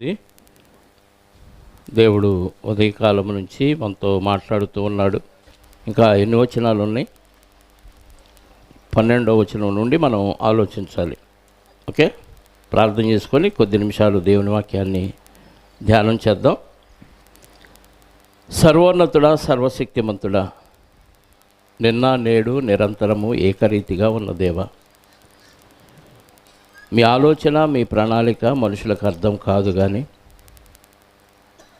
ఇది దేవుడు ఉదయకాలం నుంచి మనతో మాట్లాడుతూ ఉన్నాడు. ఇంకా ఎన్ని వచనాలు ఉన్నాయి? 12వ వచనం నుండి మనం ఆలోచించాలి. ఓకే, ప్రార్థన చేసుకొని కొద్ది నిమిషాలు దేవుని వాక్యాన్ని ధ్యానం చేద్దాం. సర్వోన్నతుడా, సర్వశక్తిమంతుడా, నిన్న నేడు నిరంతరము ఏకరీతిగా ఉన్న దేవా, మీ ఆలోచన మీ ప్రణాళిక మనుషులకు అర్థం కాదు, కానీ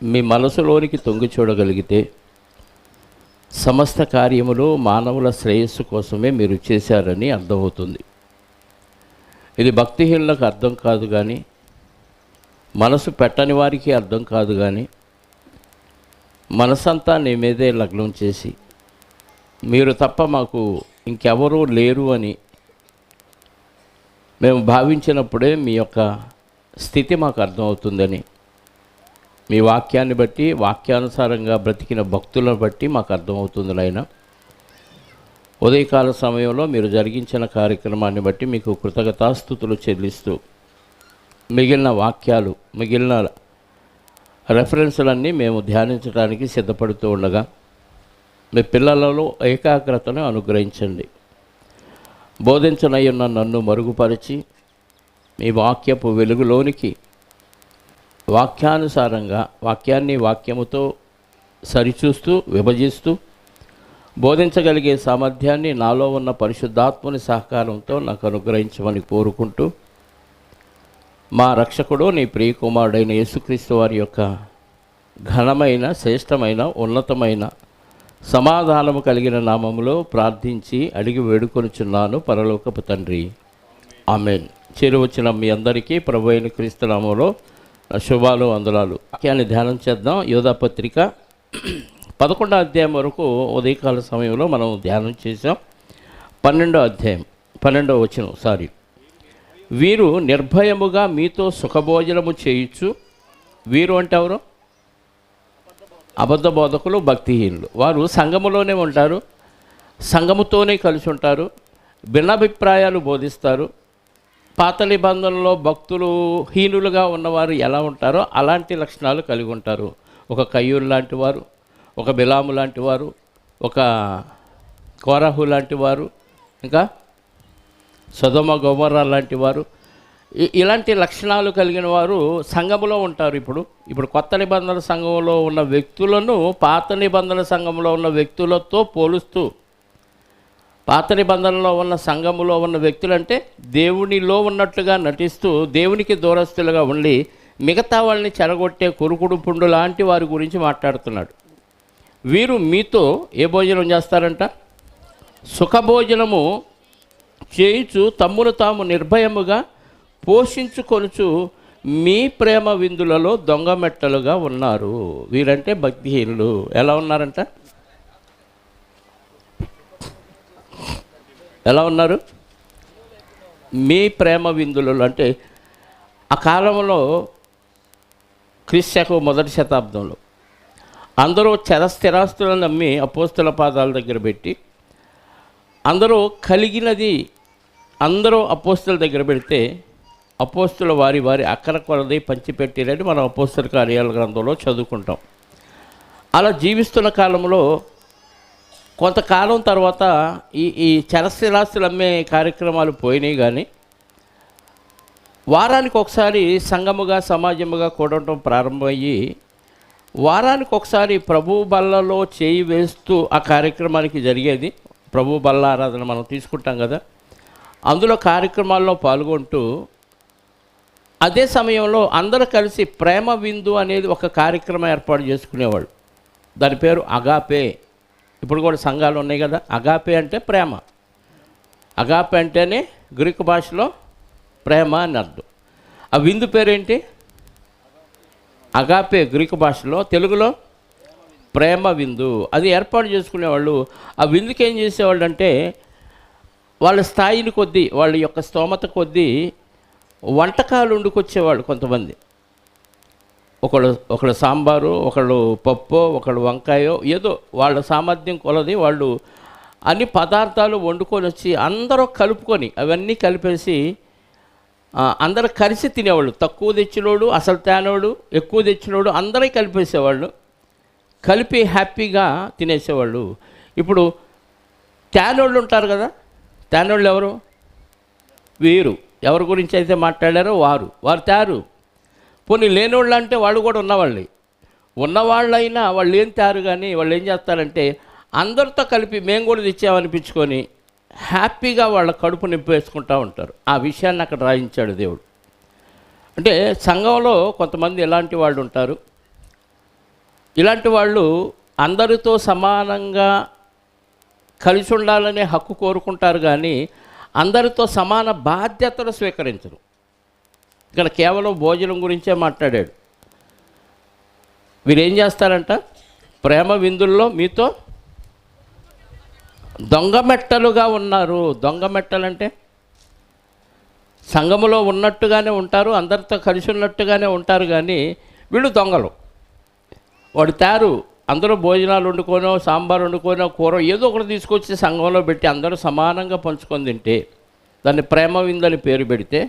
మీ మనసులోనికి తొంగి చూడగలిగితే సమస్త కార్యములు మానవుల శ్రేయస్సు కోసమే మీరు చేశారని అర్థమవుతుంది. ఇది భక్తిహీనులకు అర్థం కాదు, కానీ మనసు పెట్టని వారికి అర్థం కాదు, కానీ మనసంతా నీ మీదే లగ్నం చేసి మీరు తప్ప మాకు ఇంకెవరూ లేరు అని మేము భావించినప్పుడే మీ యొక్క స్థితి మాకు అర్థమవుతుందని, మీ వాక్యాన్ని బట్టి వాక్యానుసారంగా బ్రతికిన భక్తులను బట్టి మాకు అర్థమవుతుంది నాయన. ఉదయకాల సమయంలో మీరు జరిగించిన కార్యక్రమాన్ని బట్టి మీకు కృతజ్ఞతాస్తుతులు చెల్లిస్తూ మిగిలిన వాక్యాలు, మిగిలిన రెఫరెన్సులన్నీ మేము ధ్యానించడానికి సిద్ధపడుతూ ఉండగా మీ పిల్లలలో ఏకాగ్రతను అనుగ్రహించండి. బోధించనయ్యున్న నన్ను మరుగుపరిచి మీ వాక్యపు వెలుగులోనికి వాక్యానుసారంగా వాక్యాన్ని వాక్యముతో సరిచూస్తూ విభజిస్తూ బోధించగలిగే సామర్థ్యాన్ని నాలో ఉన్న పరిశుద్ధాత్మని సహకారంతో నాకు అనుగ్రహించమని కోరుకుంటూ, మా రక్షకుడు నీ ప్రియకుమారుడైన యేసుక్రీస్తు వారి యొక్క ఘనమైన, శ్రేష్టమైన, ఉన్నతమైన, సమాధానము కలిగిన నామములో ప్రార్థించి అడిగి వేడుకొనుచున్నాను పరలోకపు తండ్రి, ఆమేన్. చేరువచ్చిన మీ అందరికీ ప్రభు అయిన క్రీస్తు నామములో శుభాలు, వందనాలు. వాక్యాన్ని ధ్యానం చేద్దాం. యోధాపత్రిక 11వ అధ్యాయం వరకు ఉదయకాల సమయంలో మనం ధ్యానం చేసాం. 12వ అధ్యాయం 12వ వచనం. వీరు నిర్భయముగా మీతో సుఖభోజనము చేయుచు. వీరు అంటే ఎవరు? అబద్ధ బోధకులు, భక్తిహీనులు. వారు సంఘములోనే ఉంటారు, సంఘముతోనే కలిసి ఉంటారు, భిన్నాభిప్రాయాలు బోధిస్తారు. పాత నిబంధనలో భక్తులు హీనులుగా ఉన్నవారు ఎలా ఉంటారో అలాంటి లక్షణాలు కలిగి ఉంటారు. ఒక కయ్యూరు లాంటి వారు, ఒక బిలాము లాంటి వారు, ఒక కోరహు లాంటి వారు, ఇంకా సొదొమ గొమొర్రా లాంటి వారు, ఇలాంటి లక్షణాలు కలిగిన వారు సంఘములో ఉంటారు. ఇప్పుడు కొత్త నిబంధన సంఘంలో ఉన్న వ్యక్తులను పాత నిబంధన సంఘంలో ఉన్న వ్యక్తులతో పోలుస్తూ, పాత నిబంధనలో ఉన్న సంఘములో ఉన్న వ్యక్తులంటే దేవునిలో ఉన్నట్లుగా నటిస్తూ దేవునికి దూరస్తులుగా ఉండి మిగతా వాళ్ళని చెరగొట్టే కురుకుడు పుండు లాంటి వారి గురించి మాట్లాడుతున్నాడు. వీరు మీతో ఏ భోజనం చేస్తారంట? సుఖభోజనము చేయుచు తమ్మును తాము నిర్భయముగా పోషించుకొనుచు మీ ప్రేమ విందులలో దొంగ మెట్టలుగా ఉన్నారు. వీరంటే భక్తిహీనులు. ఎలా ఉన్నారంట? ఎలా ఉన్నారు? మీ ప్రేమ విందులలో అంటే ఆ కాలంలో క్రీస్తు మొదటి శతాబ్దంలో అందరూ స్థిరాస్తులను నమ్మి అపోస్తుల పాదాల దగ్గర పెట్టి, అందరూ కలిగినది అందరూ అపోస్తుల దగ్గర పెడితే అపోస్తుల వారి వారి అక్కర కొలది పంచిపెట్టిరని మనం అపోస్తుల కార్యాల గ్రంథంలో చదువుకుంటాం. అలా జీవిస్తున్న కాలంలో కొంతకాలం తర్వాత ఈ చరస్థిరాస్తులు అమ్మే కార్యక్రమాలు పోయినాయి, కానీ వారానికి ఒకసారి సంఘముగా సమాజముగా కూడటం ప్రారంభమయ్యి వారానికి ఒకసారి ప్రభు బల్లలో చేయి వేస్తూ ఆ కార్యక్రమానికి జరిగేది. ప్రభు బల్ల ఆరాధన మనం తీసుకుంటాం కదా, అందులో కార్యక్రమాల్లో పాల్గొంటూ అదే సమయంలో అందరూ కలిసి ప్రేమ విందు అనేది ఒక కార్యక్రమం ఏర్పాటు చేసుకునేవాళ్ళు. దాని పేరు అగాపే. ఇప్పుడు కూడా సంఘాలు ఉన్నాయి కదా. అగాపే అంటే ప్రేమ. అగాపే అంటేనే గ్రీకు భాషలో ప్రేమ అని అర్థం. ఆ విందు పేరేంటి? అగాపే గ్రీకు భాషలో, తెలుగులో ప్రేమ విందు. అది ఏర్పాటు చేసుకునేవాళ్ళు. ఆ విందుకి ఏం చేసేవాళ్ళు అంటే వాళ్ళ స్థాయిని కొద్దీ, వాళ్ళ యొక్క స్తోమత కొద్దీ వంటకాలు వండుకొచ్చేవాళ్ళు. కొంతమంది ఒకళ్ళు సాంబారు, ఒకళ్ళు పప్పు, ఒకళ్ళు వంకాయో, ఏదో వాళ్ళ సామర్థ్యం కొలది వాళ్ళు అన్ని పదార్థాలు వండుకొని వచ్చి అందరూ కలుపుకొని అవన్నీ కలిపేసి అందరూ కలిసి తినేవాళ్ళు. తక్కువ తెచ్చినోడు, అసలు తేనోడు, ఎక్కువ తెచ్చినోడు అందరూ కలిపేసేవాళ్ళు, కలిపి హ్యాపీగా తినేసేవాళ్ళు. ఇప్పుడు తేనోళ్ళు ఉంటారు కదా, తేనోళ్ళు ఎవరు? వీరు ఎవరి గురించి అయితే మాట్లాడారో వారు తయారు. పోనీ లేనివాళ్ళు అంటే వాళ్ళు కూడా ఉన్నవాళ్ళైనా వాళ్ళు ఏం తయారు, కానీ వాళ్ళు ఏం చేస్తారంటే అందరితో కలిపి మేము కూడా తెచ్చామనిపించుకొని హ్యాపీగా వాళ్ళ కడుపు నింపు వేసుకుంటూ ఉంటారు. ఆ విషయాన్ని అక్కడ రాయించాడు దేవుడు. అంటే సంఘంలో కొంతమంది ఎలాంటి వాళ్ళు ఉంటారు, ఇలాంటి వాళ్ళు అందరితో సమానంగా కలిసి ఉండాలనే హక్కు కోరుకుంటారు, కానీ అందరితో సమాన బాధ్యతలు స్వీకరించరు. ఇక్కడ కేవలం భోజనం గురించే మాట్లాడాడు. వీరేం చేస్తారంట? ప్రేమ విందుల్లో మీతో దొంగమెట్టలుగా ఉన్నారు. దొంగమెట్టలంటే సంఘములో ఉన్నట్టుగానే ఉంటారు, అందరితో కలిసి ఉన్నట్టుగానే ఉంటారు, కానీ వీళ్ళు దొంగలు. వాడు తయారు అందరూ భోజనాలు వండుకోనో, సాంబార్ వండుకోనో, కూర ఏదో ఒకటి తీసుకొచ్చి సంఘంలో పెట్టి అందరూ సమానంగా పంచుకొని తింటే దాన్ని ప్రేమ విందని పేరు పెడితే,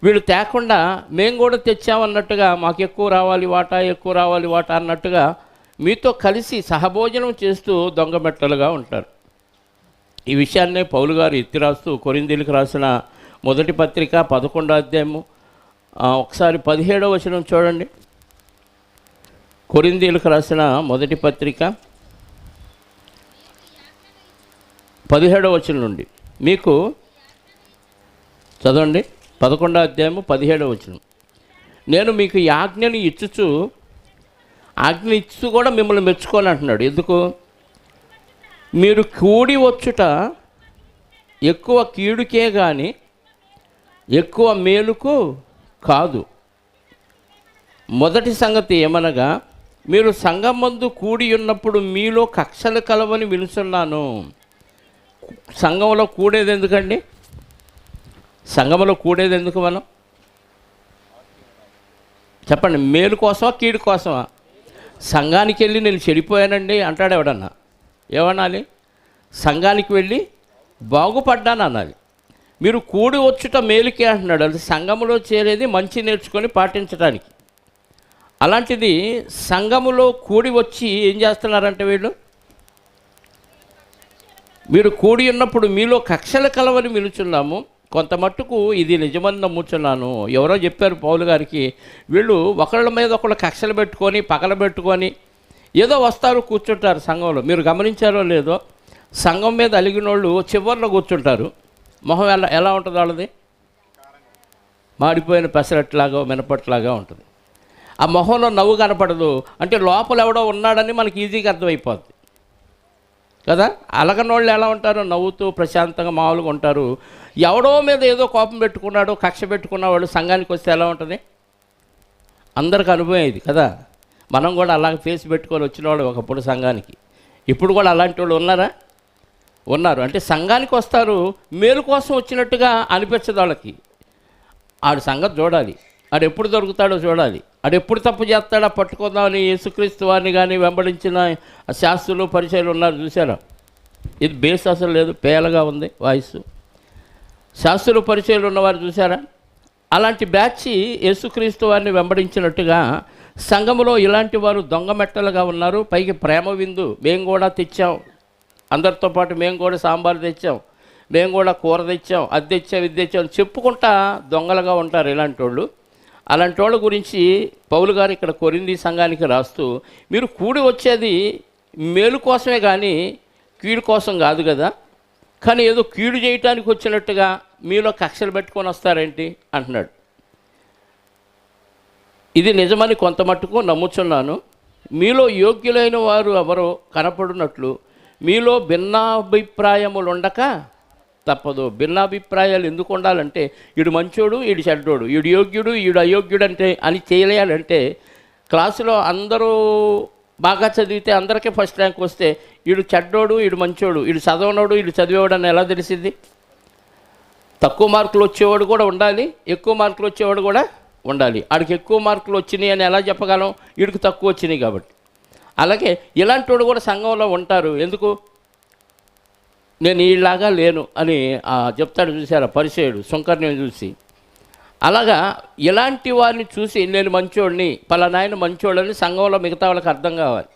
వీళ్ళు తేకుండా మేము కూడా తెచ్చామన్నట్టుగా మాకు ఎక్కువ రావాలి వాటా అన్నట్టుగా మీతో కలిసి సహభోజనం చేస్తూ దొంగమెట్టలుగా ఉంటారు. ఈ విషయాన్నే పౌలు గారు ఎత్తి రాస్తూ కొరింథీయులకు రాసిన మొదటి పత్రిక 11వ అధ్యాయము ఒకసారి 17వ వచనం చూడండి. కొరింథీయులకు రాసిన మొదటి పత్రిక 17వ వచనం నుండి మీకు చదవండి. 11వ అధ్యాయము 17వ వచనం. నేను మీకు ఈ ఆజ్ఞను ఇచ్చుచు కూడా మిమ్మల్ని మెచ్చుకోని అంటున్నాడు. ఎందుకు? మీరు కూడి వచ్చుట ఎక్కువ కీడుకే కానీ ఎక్కువ మేలుకు కాదు. మొదటి సంగతి ఏమనగా, మీరు సంఘమందు కూడి ఉన్నప్పుడు మీలో కక్షలు కలవని వినుచున్నాను. సంఘంలో కూడేది ఎందుకండి? సంఘంలో కూడేది ఎందుకు? మనం చెప్పండి, మేలు కోసమా కీడు కోసమా? సంఘానికి వెళ్ళి నేను చెడిపోయానండి అంటాడు ఎవడన్నా, ఏమనాలి? సంఘానికి వెళ్ళి బాగుపడ్డాను అనాలి. మీరు కూడి వచ్చుట మేలుకే అంటున్నాడు. అది సంఘములో చేరేది మంచి నేర్చుకొని పాటించడానికి. అలాంటిది సంఘములో కూడి వచ్చి ఏం చేస్తున్నారంటే వీళ్ళు, మీరు కూడి ఉన్నప్పుడు మీలో కక్షలు కలవని వినుచున్నాము, కొంత మట్టుకు ఇది నిజమని నమ్ముచున్నాను. ఎవరో చెప్పారు పౌలు గారికి, వీళ్ళు ఒకళ్ళ మీద ఒకళ్ళు కక్షలు పెట్టుకొని పగలబెట్టుకొని ఏదో వస్తారు కూర్చుంటారు సంఘంలో. మీరు గమనించారో లేదో, సంఘం మీద అలిగిన వాళ్ళు చివర్లో కూర్చుంటారు. మొహం ఎలా ఉంటుంది వాళ్ళది? మాడిపోయిన పెసరట్లాగా మినపట్లాగా ఉంటుంది. ఆ మొహంలో నవ్వు కనపడదు. అంటే లోపల ఎవడో ఉన్నాడని మనకి ఈజీగా అర్థమైపోద్ది కదా. అలగనోళ్ళు ఎలా ఉంటారు? నవ్వుతూ ప్రశాంతంగా మామూలుగా ఉంటారు. ఎవడో మీద ఏదో కోపం పెట్టుకున్నాడు, కక్ష పెట్టుకున్నవాడు సంఘానికి వస్తే ఎలా ఉంటుంది? అందరికి అనుభవం ఇది కదా. మనం కూడా అలాగ ఫేస్ పెట్టుకొని వచ్చినవాడు ఒకప్పుడు సంఘానికి. ఇప్పుడు కూడా అలాంటి వాళ్ళు ఉన్నారు. అంటే సంఘానికి వస్తారు, మేలు కోసం వచ్చినట్టుగా అనిపించదు వాళ్ళకి. ఆడు సంగతి చూడాలి, ఆడు ఎప్పుడు దొరుకుతాడో చూడాలి, ఆడు ఎప్పుడు తప్పు చేస్తాడో పట్టుకుందామని యేసుక్రీస్తు వారిని కానీ వెంబడించిన శాస్త్రులు పరిచయాలు ఉన్నారు. చూసారా? ఇది బేస్ అసలు లేదు, పేలగా ఉంది వాయిస్. శాస్త్రులు పరిచయాలు ఉన్నవారు చూసారా? అలాంటి బ్యాచ్ యేసుక్రీస్తు వారిని వెంబడించినట్టుగా సంఘములో ఇలాంటి వారు దొంగమెట్టలుగా ఉన్నారు. పైకి ప్రేమ విందు మేము కూడా తెచ్చాం, అందరితో పాటు మేము కూడా సాంబారు తెచ్చాం, మేము కూడా కూర తెచ్చాం, అది తెచ్చాం, ఇది తెచ్చాం చెప్పుకుంటా దొంగలుగా ఉంటారు ఇలాంటి వాళ్ళు. అలాంటి వాళ్ళ గురించి పౌలు గారు ఇక్కడ కొరింథీ సంఘానికి రాస్తూ, మీరు కూడి వచ్చేది మేలు కోసమే కానీ కీడు కోసం కాదు కదా, కానీ ఏదో కీడు చేయటానికి వచ్చినట్టుగా మీలో కక్షలు పెట్టుకొని వస్తారేంటి అంటున్నాడు. ఇది నిజమని కొంత మట్టుకు నమ్ముచున్నాను. మీలో యోగ్యులైన వారు ఎవరో కనపడినట్లు మీలో భిన్నాభిప్రాయములు ఉండక తప్పదు. భిన్నాభిప్రాయాలు ఎందుకు ఉండాలంటే, ఈడు మంచోడు, ఈడు చెడ్డోడు, ఈడు యోగ్యుడు, ఈడు అయోగ్యుడు అంటే అని చేయాలంటే, క్లాసులో అందరూ బాగా చదివితే అందరికీ ఫస్ట్ ర్యాంక్ వస్తే ఈడు చెడ్డోడు, ఈడు మంచోడు, ఈడు చదవనోడు, ఈడు చదివేవాడు అని ఎలా తెలిసింది? తక్కువ మార్కులు వచ్చేవాడు కూడా ఉండాలి, ఎక్కువ మార్కులు వచ్చేవాడు కూడా ఉండాలి. ఆడికి ఎక్కువ మార్కులు వచ్చినాయి అని ఎలా చెప్పగలం? వీడికి తక్కువ వచ్చినాయి కాబట్టి. అలాగే ఇలాంటి వాడు కూడా సంఘంలో ఉంటారు. ఎందుకు? నేను ఈలాగా లేను అని చెప్తాడు. చూసారా పరిచయుడు సుంకర్ని చూసి? అలాగా ఇలాంటి వారిని చూసి నేను మంచోడిని, పలానాయన మంచోడని సంఘంలో మిగతా వాళ్ళకి అర్థం కావాలి.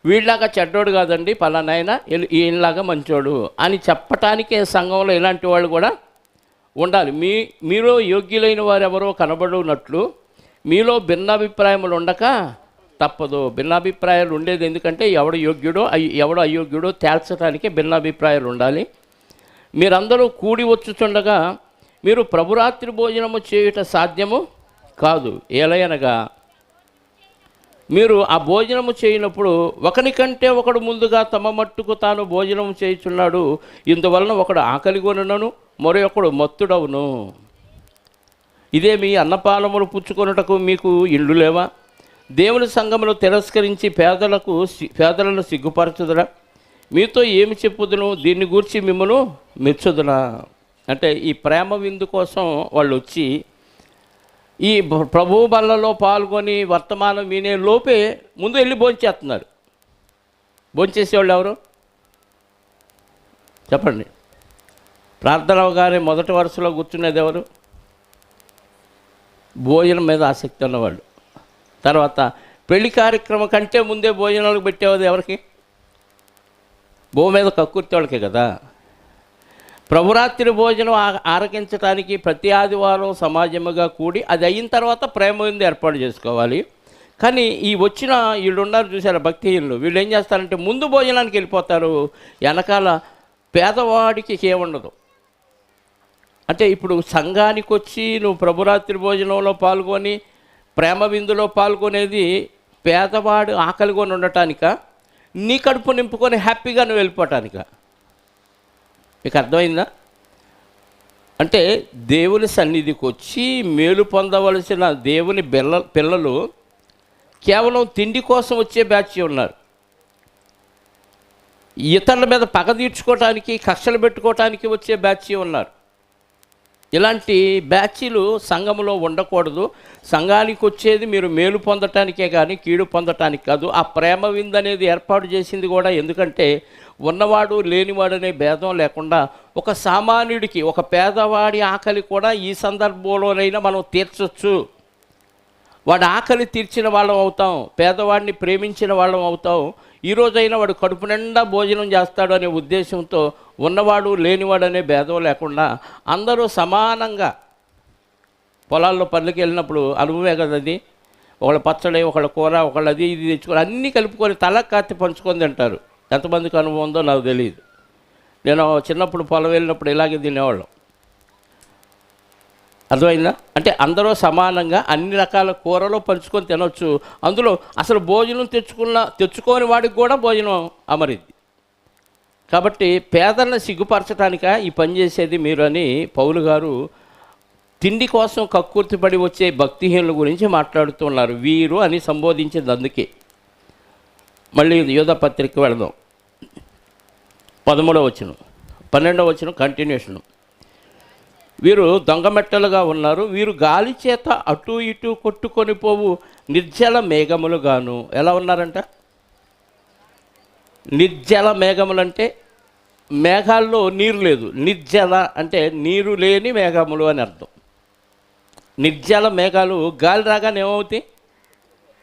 వీళ్ళలాగా చెడ్డోడు కాదండి, పలానాయన ఈయనలాగా మంచోడు అని చెప్పటానికే సంఘంలో ఇలాంటి వాళ్ళు కూడా ఉండాలి. మీలో యోగ్యులైన వారు ఎవరో కనబడునట్లు మీలో భిన్నాభిప్రాయములు ఉండక తప్పదు. భిన్నాభిప్రాయాలు ఉండేది ఎందుకంటే ఎవడు యోగ్యుడో ఎవడు అయోగ్యుడో తేల్చడానికే భిన్నాభిప్రాయాలు ఉండాలి. మీరందరూ కూడి వచ్చుచుండగా మీరు ప్రభురాత్రి భోజనము చేయుట సాధ్యము కాదు. ఏలయనగా మీరు ఆ భోజనము చేయనప్పుడు ఒకనికంటే ఒకడు ముందుగా తమ మట్టుకు తాను భోజనము చేయుచున్నాడు. ఇందువలన ఒకడు ఆకలిగొనును మరొకడు మత్తుడవును. ఇదే మీ అన్నపానములు పుచ్చుకొనుటకు మీకు ఇళ్ళు లేవా? దేవుని సంఘమును తిరస్కరించి పేదలను సిగ్గుపరచుదురా? మీతో ఏమి చెప్పుదును? దీన్ని గూర్చి మిమ్మను మెచ్చుదునా? అంటే ఈ ప్రేమ విందు కోసం వాళ్ళు వచ్చి ఈ ప్రభు బల్లలో పాల్గొని వర్తమానం వినే లోపే ముందు వెళ్ళి భోంచేస్తున్నారు. భోంచేసేవాళ్ళు ఎవరు చెప్పండి? ప్రార్థన అవగానే మొదటి వరుసలో కూర్చునేది ఎవరు? భోజనం మీద ఆసక్తి ఉన్నవాళ్ళు. తర్వాత పెళ్లి కార్యక్రమం కంటే ముందే భోజనాలకు పెట్టేవాది ఎవరికి? భూమి మీద కక్కుర్తి వాళ్ళకే కదా. ప్రభురాత్రి భోజనం ఆరగించడానికి ప్రతి ఆదివారం సమాజముగా కూడి అది అయిన తర్వాత ప్రేమ విందు ఏర్పాటు చేసుకోవాలి. కానీ ఈ వచ్చిన వీళ్ళు ఉన్నారు చూసారా భక్తిహీనులు, వీళ్ళు ఏం చేస్తారంటే ముందు భోజనానికి వెళ్ళిపోతారు, వెనకాల పేదవాడికి ఏముండదు. అంటే ఇప్పుడు సంఘానికి వచ్చి నువ్వు ప్రభురాత్రి భోజనంలో పాల్గొని ప్రేమ విందులో పాల్గొనేది పేదవాడు ఆకలిగొని ఉండటానిక, నీ కడుపు నింపుకొని హ్యాపీగా నువ్వు వెళ్ళిపోవటానిక? మీకు అర్థమైందా? అంటే దేవుని సన్నిధికి వచ్చి మేలు పొందవలసిన దేవుని పిల్లలు కేవలం తిండి కోసం వచ్చే బ్యాచ్ ఉన్నారు. ఇతరుల మీద పగ తీర్చుకోవటానికి కక్షలు పెట్టుకోవటానికి వచ్చే బ్యాచ్ ఉన్నారు. ఇలాంటి బ్యాచీలు సంఘంలో ఉండకూడదు. సంఘానికి వచ్చేది మీరు మేలు పొందటానికే కానీ కీడు పొందటానికి కాదు. ఆ ప్రేమ విందు అనేది ఏర్పాటు చేసింది కూడా ఎందుకంటే ఉన్నవాడు లేనివాడు అనే భేదం లేకుండా ఒక సామాన్యుడికి, ఒక పేదవాడి ఆకలి కూడా ఈ సందర్భంలోనైనా మనం తీర్చొచ్చు. వాడి ఆకలి తీర్చిన వాళ్ళం అవుతాం, పేదవాడిని ప్రేమించిన వాళ్ళం అవుతాం. ఈరోజైనా వాడు కడుపు నిండా భోజనం చేస్తాడు అనే ఉద్దేశంతో ఉన్నవాడు లేనివాడు అనే భేదం లేకుండా అందరూ సమానంగా పొలాల్లో పనులకి వెళ్ళినప్పుడు అనుభవమే కదా అది. ఒకళ్ళ పచ్చడి, ఒకళ్ళ కూర, ఒకళ్ళు అది ఇది తెచ్చుకొని అన్నీ కలుపుకొని తల కాత్తి పంచుకొని తింటారు. ఎంతమందికి అనుభవం ఉందో నాకు తెలియదు. నేను చిన్నప్పుడు పొలం వెళ్ళినప్పుడు ఇలాగే తినేవాళ్ళం. అర్థమైందా? అంటే అందరూ సమానంగా అన్ని రకాల కూరలో పంచుకొని తినవచ్చు. అందులో అసలు భోజనం తెచ్చుకోని వాడికి కూడా భోజనం అమరిద్ది. కాబట్టి పేదలను సిగ్గుపరచడానిక ఈ పని చేసేది మీరు అని పౌలు గారు తిండి కోసం కక్కుర్తిపడి వచ్చే భక్తిహీనుల గురించి మాట్లాడుతున్నారు. వీరు అని సంబోధించింది అందుకే. మళ్ళీ యోధ పత్రిక వెళదాం. 13వ వచనం 12వ వచనం కంటిన్యూషను. వీరు దొంగమెట్టలుగా ఉన్నారు, వీరు గాలి చేత అటు ఇటు కొట్టుకొని పోవు నిర్జల మేఘములుగాను. ఎలా ఉన్నారంట? నిర్జల మేఘములు అంటే మేఘాల్లో నీరు లేదు. నిర్జల అంటే నీరు లేని మేఘములు అని అర్థం. నిర్జల మేఘాలు గాలి రాగానే ఏమవుతాయి?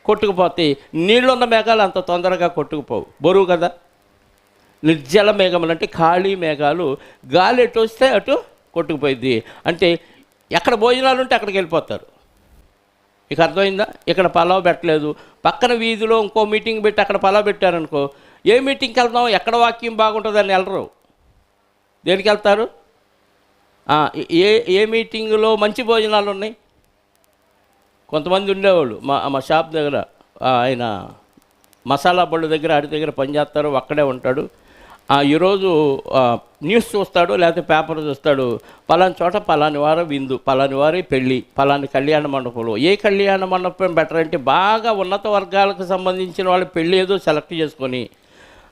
కొట్టుకుపోతాయి. నీళ్ళున్న మేఘాలు అంత తొందరగా కొట్టుకుపోవు, బరువు కదా. నిర్జల మేఘములు అంటే ఖాళీ మేఘాలు, గాలి ఎటు వస్తే అటు కొట్టుకుపోయింది. అంటే ఎక్కడ భోజనాలు ఉంటే అక్కడికి వెళ్ళిపోతారు. ఇక అర్థమైందా? ఇక్కడ పలావ్ పెట్టలేదు, పక్కన వీధిలో ఇంకో మీటింగ్ పెట్టి అక్కడ పలావ్ పెట్టారనుకో, ఏ మీటింగ్కి వెళ్దాం, ఎక్కడ వాక్యం బాగుంటుందని వెళ్ళరు. దేనికి వెళ్తారు? ఏ మీటింగ్లో మంచి భోజనాలు ఉన్నాయి? కొంతమంది ఉండేవాళ్ళు మా షాప్ దగ్గర, ఆయన మసాలా బళ్ళు దగ్గర ఆడి దగ్గర పనిచేస్తారు, అక్కడే ఉంటాడు. ఈరోజు న్యూస్ చూస్తాడు, లేకపోతే పేపర్ చూస్తాడు, పలాని చోట పలాని వారం విందు, పలాని వారి పెళ్ళి, పలాని కళ్యాణ మండపంలో. ఏ కళ్యాణ మండపం బెటర్ అంటే బాగా ఉన్నత వర్గాలకు సంబంధించిన వాళ్ళ పెళ్ళి ఏదో సెలెక్ట్ చేసుకొని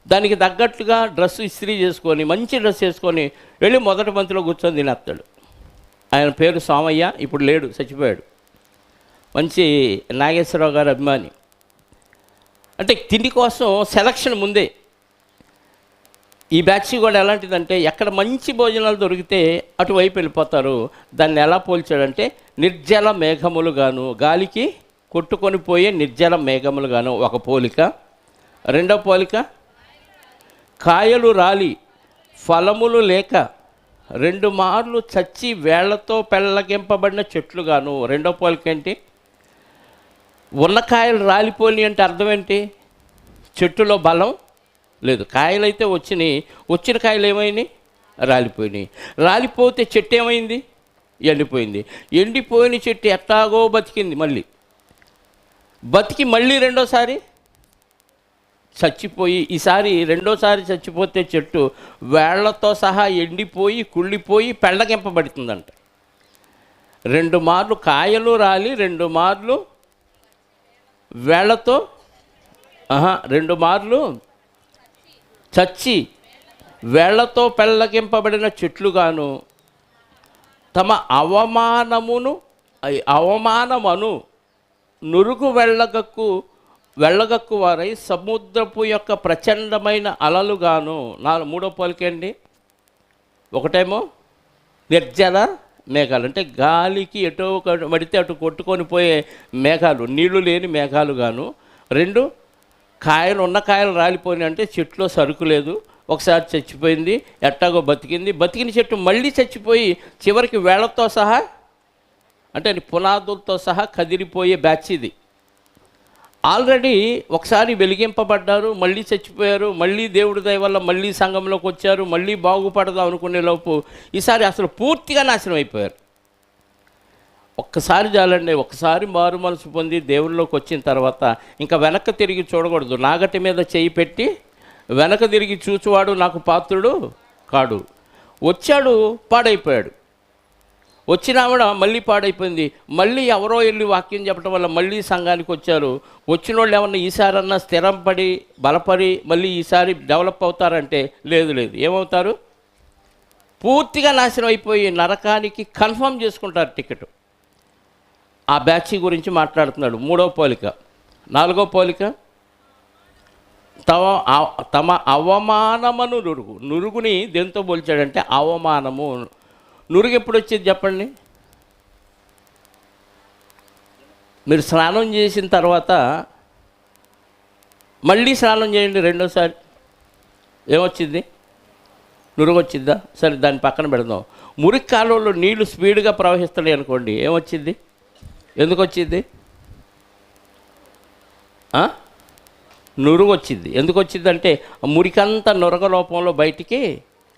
దానికి తగ్గట్టుగా డ్రెస్ ఇస్త్రీ చేసుకొని మంచి డ్రెస్ వేసుకొని వెళ్ళి మొదటి పంతిలో కూర్చొని తినేస్తాడు. ఆయన పేరు సోమయ్య, ఇప్పుడు లేడు, చచ్చిపోయాడు. మంచి నాగేశ్వరరావు గారి అభిమాని. అంటే తిండి కోసం సెలక్షన్ ముందే. ఈ బ్యాచ్ కూడా ఎలాంటిదంటే ఎక్కడ మంచి భోజనాలు దొరికితే అటువైపు వెళ్ళిపోతారు. దాన్ని ఎలా పోల్చాడంటే నిర్జల మేఘములుగాను, గాలికి కొట్టుకొని పోయే నిర్జల మేఘములుగాను ఒక పోలిక. రెండో పోలిక కాయలు రాలి ఫలములు లేక 2 మార్లు చచ్చి వేళ్లతో పెళ్ళగింపబడిన చెట్లుగాను. రెండో పోలిక ఏంటి? ఉన్న కాయలు రాలిపోయి అంటే అర్థం ఏంటి? చెట్టులో బలం లేదు. కాయలైతే వచ్చిన కాయలు ఏమైనాయి? రాలిపోయినాయి. రాలిపోతే చెట్టు ఏమైంది? ఎండిపోయింది. ఎండిపోయిన చెట్టు ఎట్టాగో బతికింది, బతికి మళ్ళీ రెండోసారి చచ్చిపోయి, ఈసారి రెండోసారి చచ్చిపోతే చెట్టు వేళ్లతో సహా ఎండిపోయి కుళ్ళిపోయి పెళ్ళగింపబడుతుందంట. 2 మార్లు కాయలు రాలి 2 మార్లు వేళ్లతో 2 మార్లు చచ్చి వేళ్లతో పెళ్ళగింపబడిన చెట్లుగాను తమ అవమానమను నురుగు వెళ్ళగక్కు వారై సముద్రపు యొక్క ప్రచండమైన అలలుగాను. మూడో పోలికండి. ఒకటేమో నిర్జల మేఘాలు, అంటే గాలికి ఎటో పడితే అటు కొట్టుకొని పోయే మేఘాలు, నీళ్లు లేని మేఘాలుగాను. 2 ఉన్న కాయలు రాలిపోయినాయి, అంటే చెట్టులో సరుకు లేదు, ఒకసారి చచ్చిపోయింది, ఎట్టాగో బతికిన చెట్టు మళ్ళీ చచ్చిపోయి చివరికి వేళ్లతో సహా, అంటే పునాదులతో సహా కదిలిపోయే బ్యాచ్ ఇది. ఆల్రెడీ ఒకసారి వెలిగింపబడ్డారు, మళ్ళీ చచ్చిపోయారు, మళ్ళీ దేవుడి దయ వల్ల మళ్ళీ సంఘంలోకి వచ్చారు, మళ్ళీ బాగుపడదాం అనుకునే లోపు ఈసారి అసలు పూర్తిగా నాశనం అయిపోయారు. ఒక్కసారి చాలండి, ఒక్కసారి మారు మనసు పొంది దేవుళ్ళలోకి వచ్చిన తర్వాత ఇంకా వెనక్కి తిరిగి చూడకూడదు. నాగటి మీద చేయి పెట్టి వెనక తిరిగి చూచువాడు నాకు పాత్రుడు కాడు. వచ్చాడు, పాడైపోయాడు. వచ్చిన ఆవిడ మళ్ళీ పాడైపోయింది. మళ్ళీ ఎవరో వెళ్ళి వాక్యం చెప్పడం వల్ల మళ్ళీ సంఘానికి వచ్చారు. వచ్చిన వాళ్ళు ఏమన్నా ఈసారన్నా స్థిరంపడి బలపడి మళ్ళీ ఈసారి డెవలప్ అవుతారంటే లేదు. ఏమవుతారు? పూర్తిగా నాశనం అయిపోయి నరకానికి కన్ఫర్మ్ చేసుకుంటారు టికెట్. ఆ బ్యాచ్ గురించి మాట్లాడుతున్నాడు. మూడో పోలిక. నాలుగో పోలిక తమ అవమానమును నురుగుని దేంతో పోల్చాడంటే అవమానము. నురుగు ఎప్పుడు వచ్చేది చెప్పండి? మీరు స్నానం చేసిన తర్వాత మళ్ళీ స్నానం చేయండి రెండోసారి, ఏమొచ్చింది? నురుగు వచ్చిద్దా? సరే, దాన్ని పక్కన పెడదాం. మురికి కాలువలో నీళ్లు స్పీడ్గా ప్రవహిస్తున్నాయి అనుకోండి, ఏమొచ్చింది? ఎందుకు వచ్చింది? నురుగు వచ్చింది. ఎందుకు వచ్చిందంటే మురికంతా నురగ రూపంలో బయటికి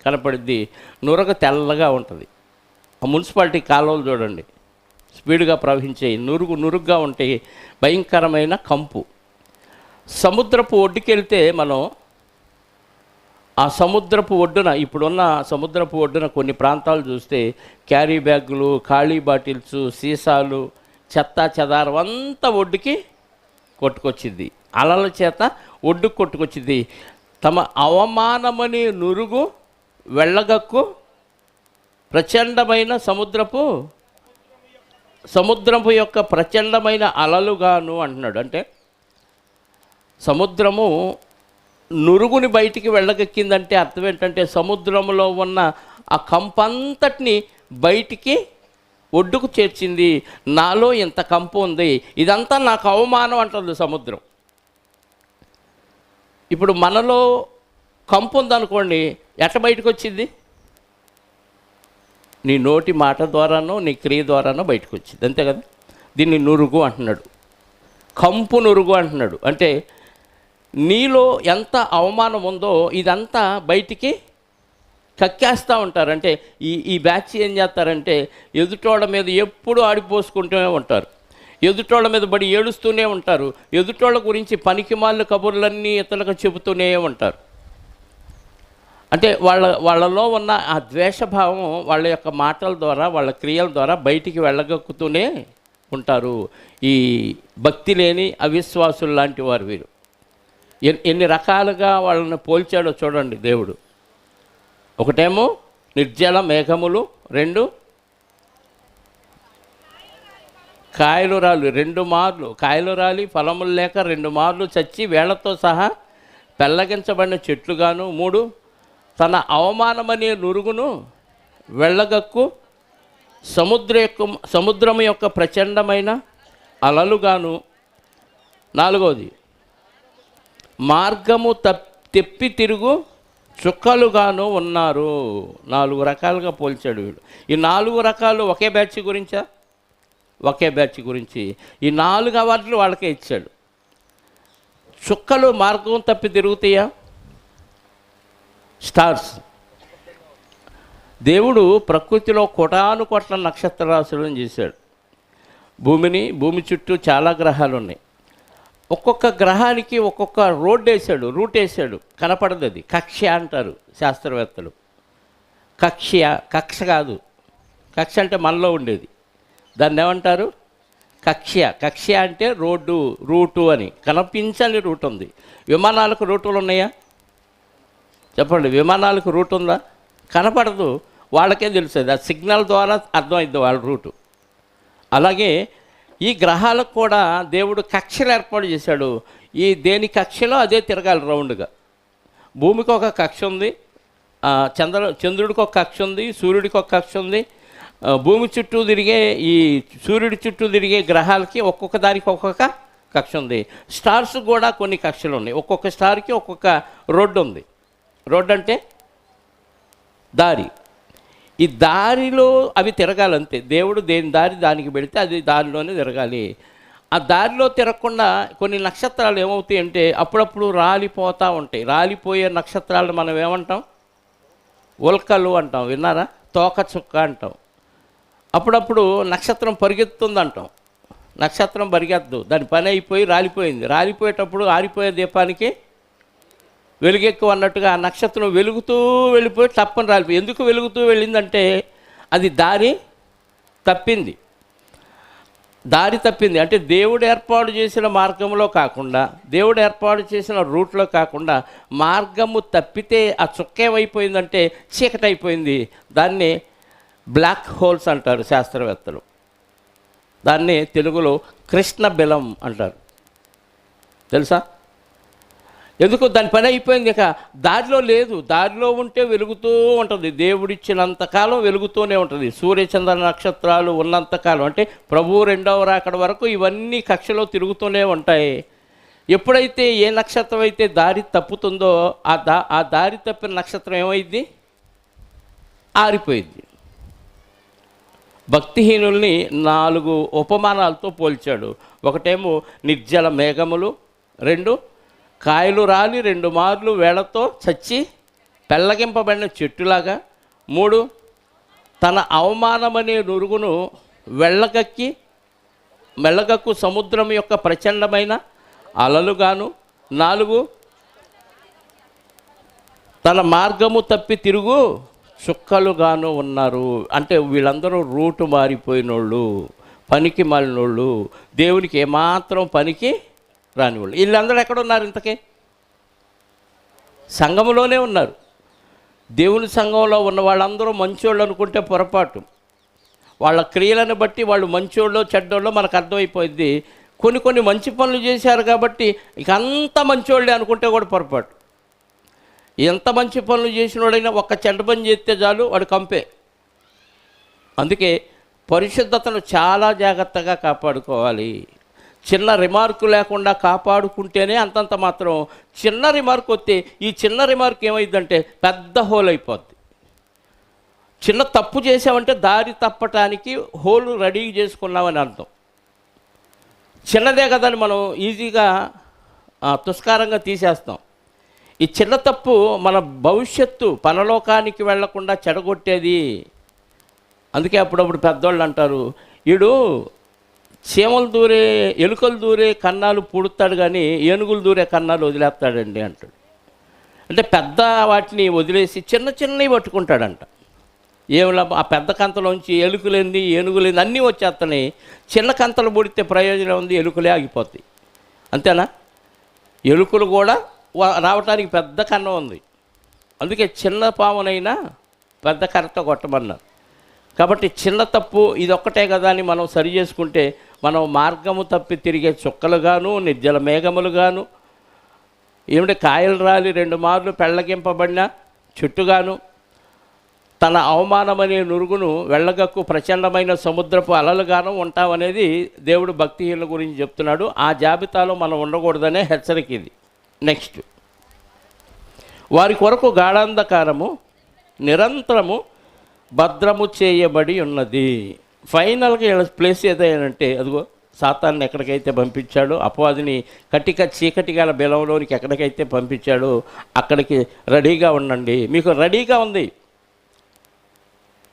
కనపడుద్ది. నురగ తెల్లగా ఉంటుంది. ఆ మున్సిపాలిటీ కాలువలు చూడండి, స్పీడ్గా ప్రవహించే నురుగుగా ఉంటాయి, భయంకరమైన కంపు. సముద్రపు ఒడ్డుకి వెళ్తే మనం ఆ సముద్రపు ఒడ్డున, ఇప్పుడున్న సముద్రపు ఒడ్డున కొన్ని ప్రాంతాలు చూస్తే క్యారీ బ్యాగులు, ఖాళీ బాటిల్స్, సీసాలు, చెత్త చెదారం అంతా ఒడ్డుకి కొట్టుకొచ్చింది. అలల చేత ఒడ్డుకు కొట్టుకొచ్చింది. తమ అవమానమని నురుగు వెళ్ళగక్కు ప్రచండమైన సముద్రపు యొక్క ప్రచండమైన అలలుగాను అంటున్నాడు. అంటే సముద్రము నురుగుని బయటికి వెళ్ళగక్కిందంటే అర్థం ఏంటంటే సముద్రంలో ఉన్న ఆ కంపంతటిని బయటికి ఒడ్డుకు చేర్చింది. నాలో ఇంత కంపు ఉంది, ఇదంతా నాకు అవమానం అంటుంది సముద్రం. ఇప్పుడు మనలో కంపు ఉందనుకోండి, ఎట్ట బయటకు వచ్చింది? నీ నోటి మాట ద్వారానో నీ క్రియ ద్వారానో బయటకు వచ్చింది, అంతే కదా. దీన్ని నురుగు అంటున్నాడు, కంపు నురుగు అంటున్నాడు. అంటే నీలో ఎంత అవమానం ఉందో ఇదంతా బయటికి కక్కేస్తూ ఉంటారు. అంటే ఈ బ్యాచ్ ఏం చేస్తారంటే ఎదుటోళ్ళ మీద ఎప్పుడు ఆడిపోసుకుంటూనే ఉంటారు, ఎదుటోళ్ళ మీద బడి ఏడుస్తూనే ఉంటారు, ఎదుటోళ్ళ గురించి పనికిమాలిన కబుర్లన్నీ ఇతరులకు చెబుతూనే ఉంటారు. అంటే వాళ్ళలో ఉన్న ఆ ద్వేషభావం వాళ్ళ యొక్క మాటల ద్వారా, వాళ్ళ క్రియల ద్వారా బయటికి వెళ్ళగక్కుతూనే ఉంటారు. ఈ భక్తి లేని అవిశ్వాసులు లాంటి వారు వీరు. ఎన్ని రకాలుగా వాళ్ళని పోల్చాడో చూడండి దేవుడు. ఒకటేమో నిర్జల మేఘములు, 2 కాయలు రాలి 2 మార్లు కాయలు రాలి ఫలములు లేక 2 మార్లు చచ్చి వేళ్లతో సహా పెళ్ళగించబడిన చెట్లుగాను. 3 తన అవమానమనే నురుగును వెళ్ళగక్కు సముద్రము యొక్క ప్రచండమైన అలలుగాను. 4వది, మార్గము తెప్పి తిరుగు చుక్కలుగాను ఉన్నారు. 4 రకాలుగా పోల్చాడు వీడు. ఈ 4 రకాలు ఒకే బ్యాచ్ గురించా? ఒకే బ్యాచ్ గురించి. ఈ 4 అవార్డులు వాళ్ళకే ఇచ్చాడు. చుక్కలు మార్గం తప్పి తిరుగుతాయా? స్టార్స్. దేవుడు ప్రకృతిలో కోటాను కోట్ల నక్షత్ర రాశులను చేశాడు. భూమి చుట్టూ చాలా గ్రహాలు ఉన్నాయి. ఒక్కొక్క గ్రహానికి ఒక్కొక్క రూట్ వేసాడు. కనపడదు, అది కక్ష్య అంటారు శాస్త్రవేత్తలు. కక్ష కాదు, కక్ష అంటే మనలో ఉండేది, దాన్ని ఏమంటారు? కక్ష్య అంటే రూటు అని. కనిపించని రూట్ ఉంది. విమానాలకు రూటులు ఉన్నాయా? చెప్పండి, విమానాలకు రూట్ ఉందా? కనపడదు, వాళ్ళకే తెలుస్తుంది. ఆ సిగ్నల్ ద్వారా అర్థమైంది వాళ్ళ రూటు. అలాగే ఈ గ్రహాలకు కూడా దేవుడు కక్షలు ఏర్పాటు చేశాడు. దేని కక్షలో అదే తిరగాలి రౌండ్గా. భూమికి ఒక కక్ష ఉంది, చంద్రుడికి ఒక కక్ష ఉంది, సూర్యుడికి ఒక కక్ష ఉంది. భూమి చుట్టూ తిరిగే, ఈ సూర్యుడి చుట్టూ తిరిగే గ్రహాలకి ఒక్కొక్క దానికి ఒక్కొక్క కక్ష ఉంది. స్టార్స్ కూడా కొన్ని కక్షలు ఉన్నాయి. ఒక్కొక్క స్టార్కి ఒక్కొక్క రోడ్డు ఉంది. రోడ్డు అంటే దారి. ఈ దారిలో అవి తిరగాలంతే. దేవుడు దేని దారి దానికి పెడితే అది దారిలోనే తిరగాలి. ఆ దారిలో తిరగకుండా కొన్ని నక్షత్రాలు ఏమవుతాయి అంటే అప్పుడప్పుడు రాలిపోతూ ఉంటాయి. రాలిపోయే నక్షత్రాలను మనం ఏమంటాం? ఉల్కలు అంటాం. విన్నారా? తోక చుక్క అంటాం. అప్పుడప్పుడు నక్షత్రం పరిగెత్తుంది అంటాం. నక్షత్రం పరిగెత్తదు, దాని పని అయిపోయి రాలిపోయింది. రాలిపోయేటప్పుడు ఆరిపోయే దీపానికి వెలుగెక్కువ అన్నట్టుగా ఆ నక్షత్రం వెలుగుతూ వెళ్ళిపోయి తప్పని రాలిపోయి. ఎందుకు వెలుగుతూ వెళ్ళిందంటే అది దారి తప్పింది. అంటే దేవుడు ఏర్పాటు చేసిన మార్గంలో కాకుండా, దేవుడు ఏర్పాటు చేసిన రూట్లో కాకుండా మార్గము తప్పితే ఆ చుక్కేమైపోయిందంటే చీకటి అయిపోయింది. దాన్ని బ్లాక్ హోల్స్ అంటారు శాస్త్రవేత్తలు. దాన్ని తెలుగులో కృష్ణ బిలం అంటారు. తెలుసా? ఎందుకు? దాని పని అయిపోయింది. ఇక దారిలో లేదు. దారిలో ఉంటే వెలుగుతూ ఉంటుంది. దేవుడిచ్చినంతకాలం వెలుగుతూనే ఉంటుంది. సూర్యచంద్ర నక్షత్రాలు ఉన్నంతకాలం, అంటే ప్రభువు 2వ రాకడ వరకు ఇవన్నీ కక్షలో తిరుగుతూనే ఉంటాయి. ఎప్పుడైతే ఏ నక్షత్రం అయితే దారి తప్పుతుందో ఆ దారి తప్పిన నక్షత్రం ఏమైంది? ఆరిపోయింది. భక్తిహీనుల్ని 4 ఉపమానాలతో పోల్చాడు. ఒకటేమో నిర్జల మేఘములు, 2 కాయలు రాలి 2 మార్లు వేళతో చచ్చి పెళ్ళగింపబడిన చెట్టులాగా, 3 తన అవమానమనే నురుగును మెల్లగక్కు సముద్రం యొక్క ప్రచండమైన అలలుగాను, 4 తన మార్గము తప్పి తిరుగు చుక్కలుగాను ఉన్నారు. అంటే వీళ్ళందరూ రూటు మారిపోయినోళ్ళు, పనికి మాలినోళ్ళు, దేవునికి ఏమాత్రం పనికి రానివాళ్ళు. వీళ్ళందరూ ఎక్కడున్నారు? ఇంతకీ సంఘములోనే ఉన్నారు. దేవుని సంఘంలో ఉన్న వాళ్ళందరూ మంచోళ్ళు అనుకుంటే పొరపాటు. వాళ్ళ క్రియలను బట్టి వాళ్ళు మంచోళ్ళో చెడ్డోళ్ళో మనకు అర్థమైపోయింది. కొన్ని మంచి పనులు చేశారు కాబట్టి ఇక అంత మంచోళ్ళే అనుకుంటే కూడా పొరపాటు. ఎంత మంచి పనులు చేసినోడైనా ఒక్క చెడ్డ పని చేస్తే చాలు వాడు కంపే. అందుకే పరిశుద్ధతను చాలా జాగ్రత్తగా కాపాడుకోవాలి. చిన్న రిమార్కు లేకుండా కాపాడుకుంటేనే అంతంత మాత్రం. చిన్న రిమార్క్ వస్తే ఈ చిన్న రిమార్క్ ఏమైందంటే పెద్ద హోల్ అయిపోద్ది. చిన్న తప్పు చేసామంటే దారి తప్పటానికి హోల్ రెడీ చేసుకున్నామని అర్థం. చిన్నదే కదని మనం ఈజీగా తుస్కారంగా తీసేస్తాం. ఈ చిన్న తప్పు మన భవిష్యత్తు పరలోకానికి వెళ్లకుండా చెడగొట్టేది. అందుకే అప్పుడప్పుడు పెద్దోళ్ళు అంటారు, వీడు ఎలుకలు దూరే కన్నాలు పూడుతాడు కానీ ఏనుగులు దూరే కన్నాలు వదిలేస్తాడండి అంటాడు. అంటే పెద్ద వాటిని వదిలేసి చిన్నవి పట్టుకుంటాడంట. ఏమిలా ఆ పెద్ద కంతలోంచి ఎలుకలేంది ఏనుగులేంది అన్నీ వచ్చేస్తున్నాయి. చిన్న కంతలు పూడితే ప్రయోజనం ఉంది, ఎలుకలే ఆగిపోతాయి. అంతేనా? ఎలుకలు కూడా రావటానికి పెద్ద కన్నం ఉంది. అందుకే చిన్న పామునైనా పెద్ద కర్రతో కొట్టమన్నారు. కాబట్టి చిన్న తప్పు ఇదొక్కటే కదా అని మనం సరి చేసుకుంటే మనం మార్గము తప్పి తిరిగే చుక్కలుగాను నిర్జల మేఘములుగాను, ఏమిటి కాయలు రాలి 2 మార్లు పెళ్ళగింపబడిన చుట్టుగాను తన అవమానమనే నురుగును వెళ్ళగక్కు ప్రచండమైన సముద్రపు అలలుగాను ఉంటామనేది దేవుడు భక్తిహీనుల గురించి చెప్తున్నాడు. ఆ జాబితాలో మనం ఉండకూడదనే హెచ్చరిక ఇది. నెక్స్ట్, వారి కొరకు గాఢాంధకారము నిరంతరము భద్రము చేయబడి ఉన్నది. ఫైనల్గా ప్లేస్ ఏదైనంటే అదిగో సాతాన్ని ఎక్కడికైతే పంపించాడో, అపవాదిని కటిక చీకటి గల బెలంలోనికి ఎక్కడికైతే పంపించాడో అక్కడికి రెడీగా ఉండండి. మీకు రెడీగా ఉంది.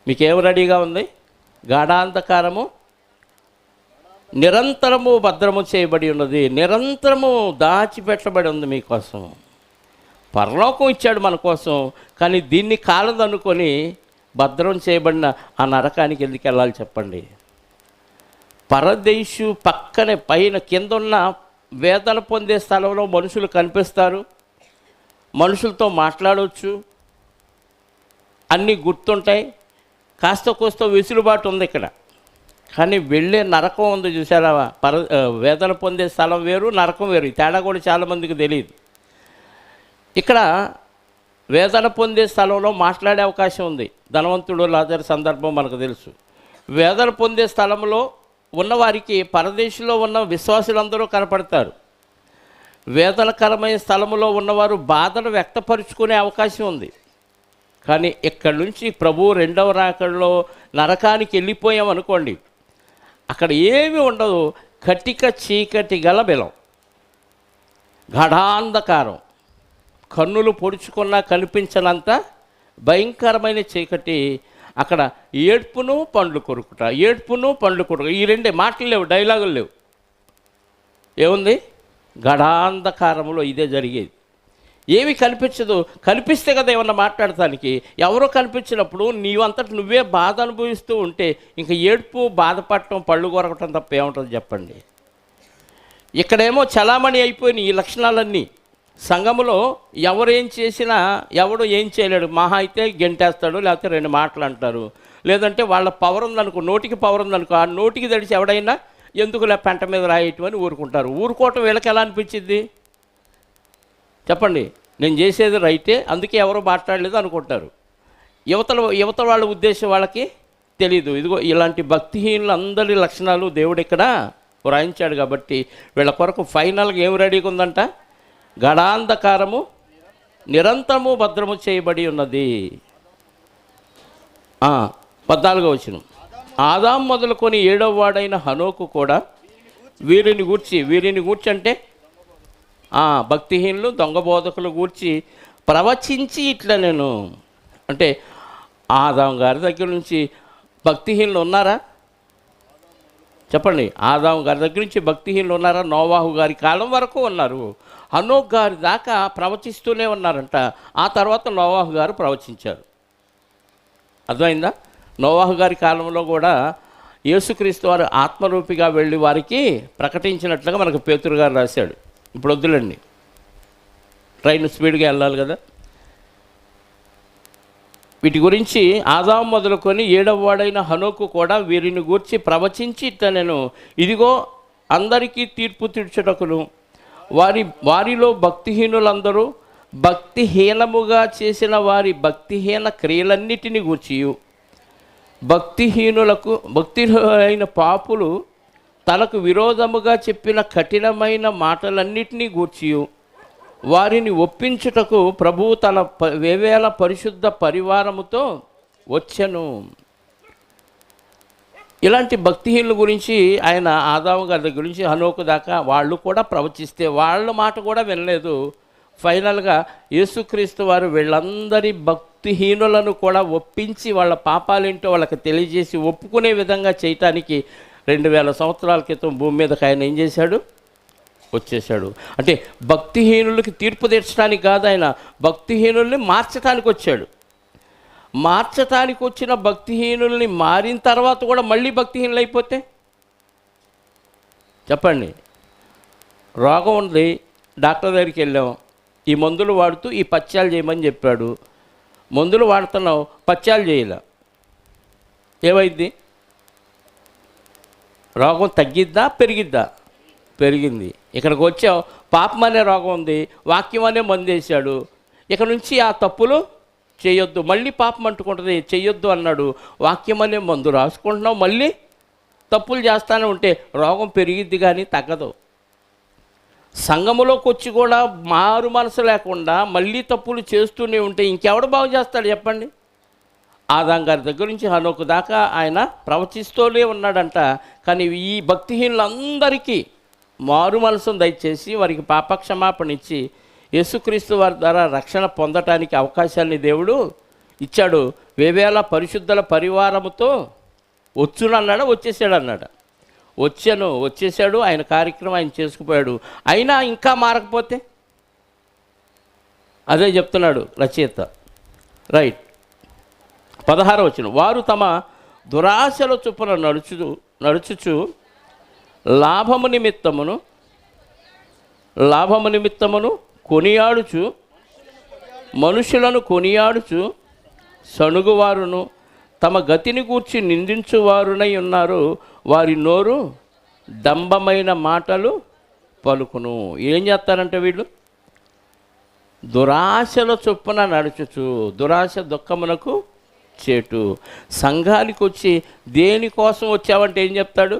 మీకేం రెడీగా ఉంది? గాఢాంధకారము నిరంతరము భద్రము చేయబడి ఉన్నది. నిరంతరము దాచిపెట్టబడి ఉంది మీకోసం. పరలోకం ఇచ్చాడు మన కోసం, కానీ దీన్ని కాలదనుకొని భద్రం చేయబడిన ఆ నరకానికి ఎందుకు వెళ్ళాలి చెప్పండి? పరదేశు పక్కనే పైన కింద ఉన్న వేదన పొందే స్థలంలో మనుషులు కనిపిస్తారు, మనుషులతో మాట్లాడవచ్చు, అన్నీ గుర్తుంటాయి, కాస్త కోస్త వెసులుబాటు ఉంది ఇక్కడ. కానీ వెళ్ళే నరకం ఉంది చూసారా? వేదన పొందే స్థలం వేరు, నరకం వేరు. ఈ తేడా కూడా చాలామందికి తెలియదు. ఇక్కడ వేదన పొందే స్థలంలో మాట్లాడే అవకాశం ఉంది. ధనవంతుడు లాజరు సందర్భం మనకు తెలుసు. వేదన పొందే స్థలంలో ఉన్నవారికి పరదేశంలో ఉన్న విశ్వాసులందరూ కనపడతారు. వేదనకరమైన స్థలంలో ఉన్నవారు బాధను వ్యక్తపరుచుకునే అవకాశం ఉంది. కానీ ఇక్కడి నుంచి ప్రభు రెండవ రాకడలో నరకానికి వెళ్ళిపోయామనుకోండి, అక్కడ ఏమీ ఉండదు. కటిక చీకటి గల బెలం, గాఢాంధకారం, కన్నులు పొడుచుకున్నా కనిపించనంత భయంకరమైన చీకటి. అక్కడ ఏడ్పును పండ్లు కొరుకుట, ఏడ్పును పండ్లు కొరుకుట. ఈ రెండే మాటలు లేవు, డైలాగులు లేవు. ఏముంది? గాఢాంధకారంలో ఇదే జరిగేది. ఏమి కనిపించదు. కనిపిస్తే కదా ఏమన్నా మాట్లాడటానికి. ఎవరో కనిపించినప్పుడు నీవంతటి నువ్వే బాధ అనుభవిస్తూ ఉంటే ఇంక ఏడ్పు, బాధపడటం, పళ్ళు కొరకటం తప్ప ఏముంటుంది చెప్పండి? ఇక్కడేమో చలామణి అయిపోయిన ఈ లక్షణాలన్నీ. సంఘములో ఎవరేం చేసినా ఎవడు ఏం చేయలేడు. మహా అయితే గెంటేస్తాడు, లేకపోతే రెండు మాటలు అంటారు. లేదంటే వాళ్ళ పవర్ ఉందనుకో, నోటికి పవర్ ఉందనుకో, ఆ నోటికి తడిచి ఎవడైనా ఎందుకులే పెంట మీద రాయటం అని ఊరుకుంటారు. ఊరుకోవటం వీళ్ళకి ఎలా అనిపించింది చెప్పండి? నేను చేసేది రైటే, అందుకే ఎవరో మాట్లాడలేదు అనుకుంటారు. యువతల వాళ్ళ ఉద్దేశం వాళ్ళకి తెలీదు. ఇదిగో ఇలాంటి భక్తిహీనులు అందరి లక్షణాలు దేవుడు ఇక్కడ వ్రాయించాడు. కాబట్టి వీళ్ళ కొరకు ఫైనల్గా ఏం రెడీగా ఉందంట? గాఢాంధకారము నిరంతరము భద్రము చేయబడి ఉన్నది. 14వ వచనం, ఆదాం మొదలుకొని 7వ వాడైన హనోకు కూడా వీరిని గూర్చి అంటే భక్తిహీనులు, దొంగ బోధకులు గూర్చి ప్రవచించి ఇట్లా నేను అంటే ఆదాం గారి దగ్గర నుంచి భక్తిహీనులు ఉన్నారా చెప్పండి? ఆదాం గారి దగ్గర నుంచి భక్తిహీనులు ఉన్నారా? నోవాహు గారి కాలం వరకు ఉన్నారు. హనోక్ గారి దాకా ప్రవచిస్తూనే ఉన్నారంట. ఆ తర్వాత నోవాహు గారు ప్రవచించారు. అర్థమైందా? నోవాహు గారి కాలంలో కూడా యేసుక్రీస్తు వారు ఆత్మరూపిగా వెళ్ళి వారికి ప్రకటించినట్లుగా మనకు పేతురు గారు రాశాడు. ఇప్పుడు వద్దులండి, ట్రైన్ స్పీడ్గా వెళ్ళాలి కదా. వీటి గురించి ఆదాం మొదలుకొని 7వ వాడైన హనోకు కూడా వీరిని గూర్చి ప్రవచించి ఇట్లా నేను ఇదిగో అందరికీ తీర్పు తీర్చుటకును వారిలో భక్తిహీనులందరూ భక్తిహీనముగా చేసిన వారి భక్తిహీన క్రియలన్నిటిని గూర్చియు భక్తిహీనులైన పాపులు తనకు విరోధముగా చెప్పిన కఠినమైన మాటలన్నిటినీ గూర్చియు వారిని ఒప్పించుటకు ప్రభువు తన వేవేల పరిశుద్ధ పరివారముతో వచ్చెను. ఇలాంటి భక్తిహీనుల గురించి ఆయన ఆదాము గారి దగ్గర గురించి హనోకు దాకా వాళ్ళు కూడా ప్రవచిస్తే వాళ్ళ మాట కూడా వినలేదు. ఫైనల్గా యేసుక్రీస్తు వారు వీళ్ళందరి భక్తిహీనులను కూడా ఒప్పించి వాళ్ళ పాపాలేంటో వాళ్ళకి తెలియజేసి ఒప్పుకునే విధంగా చేయటానికి 2000 సంవత్సరాల క్రితం భూమి మీదకి ఆయన ఏం చేశాడు? వచ్చేసాడు. అంటే భక్తిహీనులకి తీర్పు తీర్చడానికి కాదు, ఆయన భక్తిహీనుల్ని మార్చడానికి వచ్చాడు. మార్చటానికి వచ్చిన భక్తిహీనుల్ని మారిన తర్వాత కూడా మళ్ళీ భక్తిహీనులు అయిపోతే చెప్పండి? రోగం ఉంది, డాక్టర్ దగ్గరికి వెళ్ళాం, ఈ మందులు వాడుతూ ఈ పత్యాలు చేయమని చెప్పాడు. మందులు వాడుతున్నావు, పత్యాలు చేయలే, ఏమైంది? రోగం తగ్గిద్దా పెరిగిద్దా? పెరిగింది. ఇక్కడికి వచ్చావు, పాపం అనే రోగం ఉంది, వాక్యం అనే మందు వేశాడు. ఇక నుంచి ఆ తప్పులు చేయొద్దు, మళ్ళీ పాపం అంటుకుంటుంది, చేయొద్దు అన్నాడు. వాక్యం అనే మందు రాసుకుంటున్నావు, మళ్ళీ తప్పులు చేస్తానే ఉంటే రోగం పెరిగిద్ది కానీ తగ్గదు. సంఘములోకి వచ్చి కూడా మారు మనసు లేకుండా మళ్ళీ తప్పులు చేస్తూనే ఉంటే ఇంకెవడు బాగు చేస్తాడు చెప్పండి? ఆదాం గారి దగ్గర నుంచి హనోకు దాకా ఆయన ప్రవచిస్తూనే ఉన్నాడంట. కానీ ఈ భక్తిహీనులందరికీ మారు మనసును దయచేసి వారికి పాపక్షమాపణ ఇచ్చి యేసుక్రీస్తు వారి ద్వారా రక్షణ పొందటానికి అవకాశాన్ని దేవుడు ఇచ్చాడు. వేవేల పరిశుద్ధుల పరివారముతో వచ్చునన్నాడు, వచ్చేసాడు అన్నాడు. వచ్చేసాడు, ఆయన కార్యక్రమం ఆయన చేసుకుపోయాడు. అయినా ఇంకా మారకపోతే అదే చెప్తున్నాడు రచయిత. రైట్, 16వ వచనం, వారు తమ దురాశల చొప్పున నడుచుచు లాభము నిమిత్తమును కొనియాడుచు మనుషులను కొనియాడుచు సణుగువారును తమ గతిని గూర్చి నిందించువారునై ఉన్నారు. వారి నోరు డంబమైన మాటలు పలుకును. ఏం చేస్తారంటే వీళ్ళు దురాశల చొప్పున నడుచుచు, దురాశ దుఃఖమునకు చేటు. సంఘానికి వచ్చి దేనికోసం వచ్చావంటే ఏం చెప్తాడు?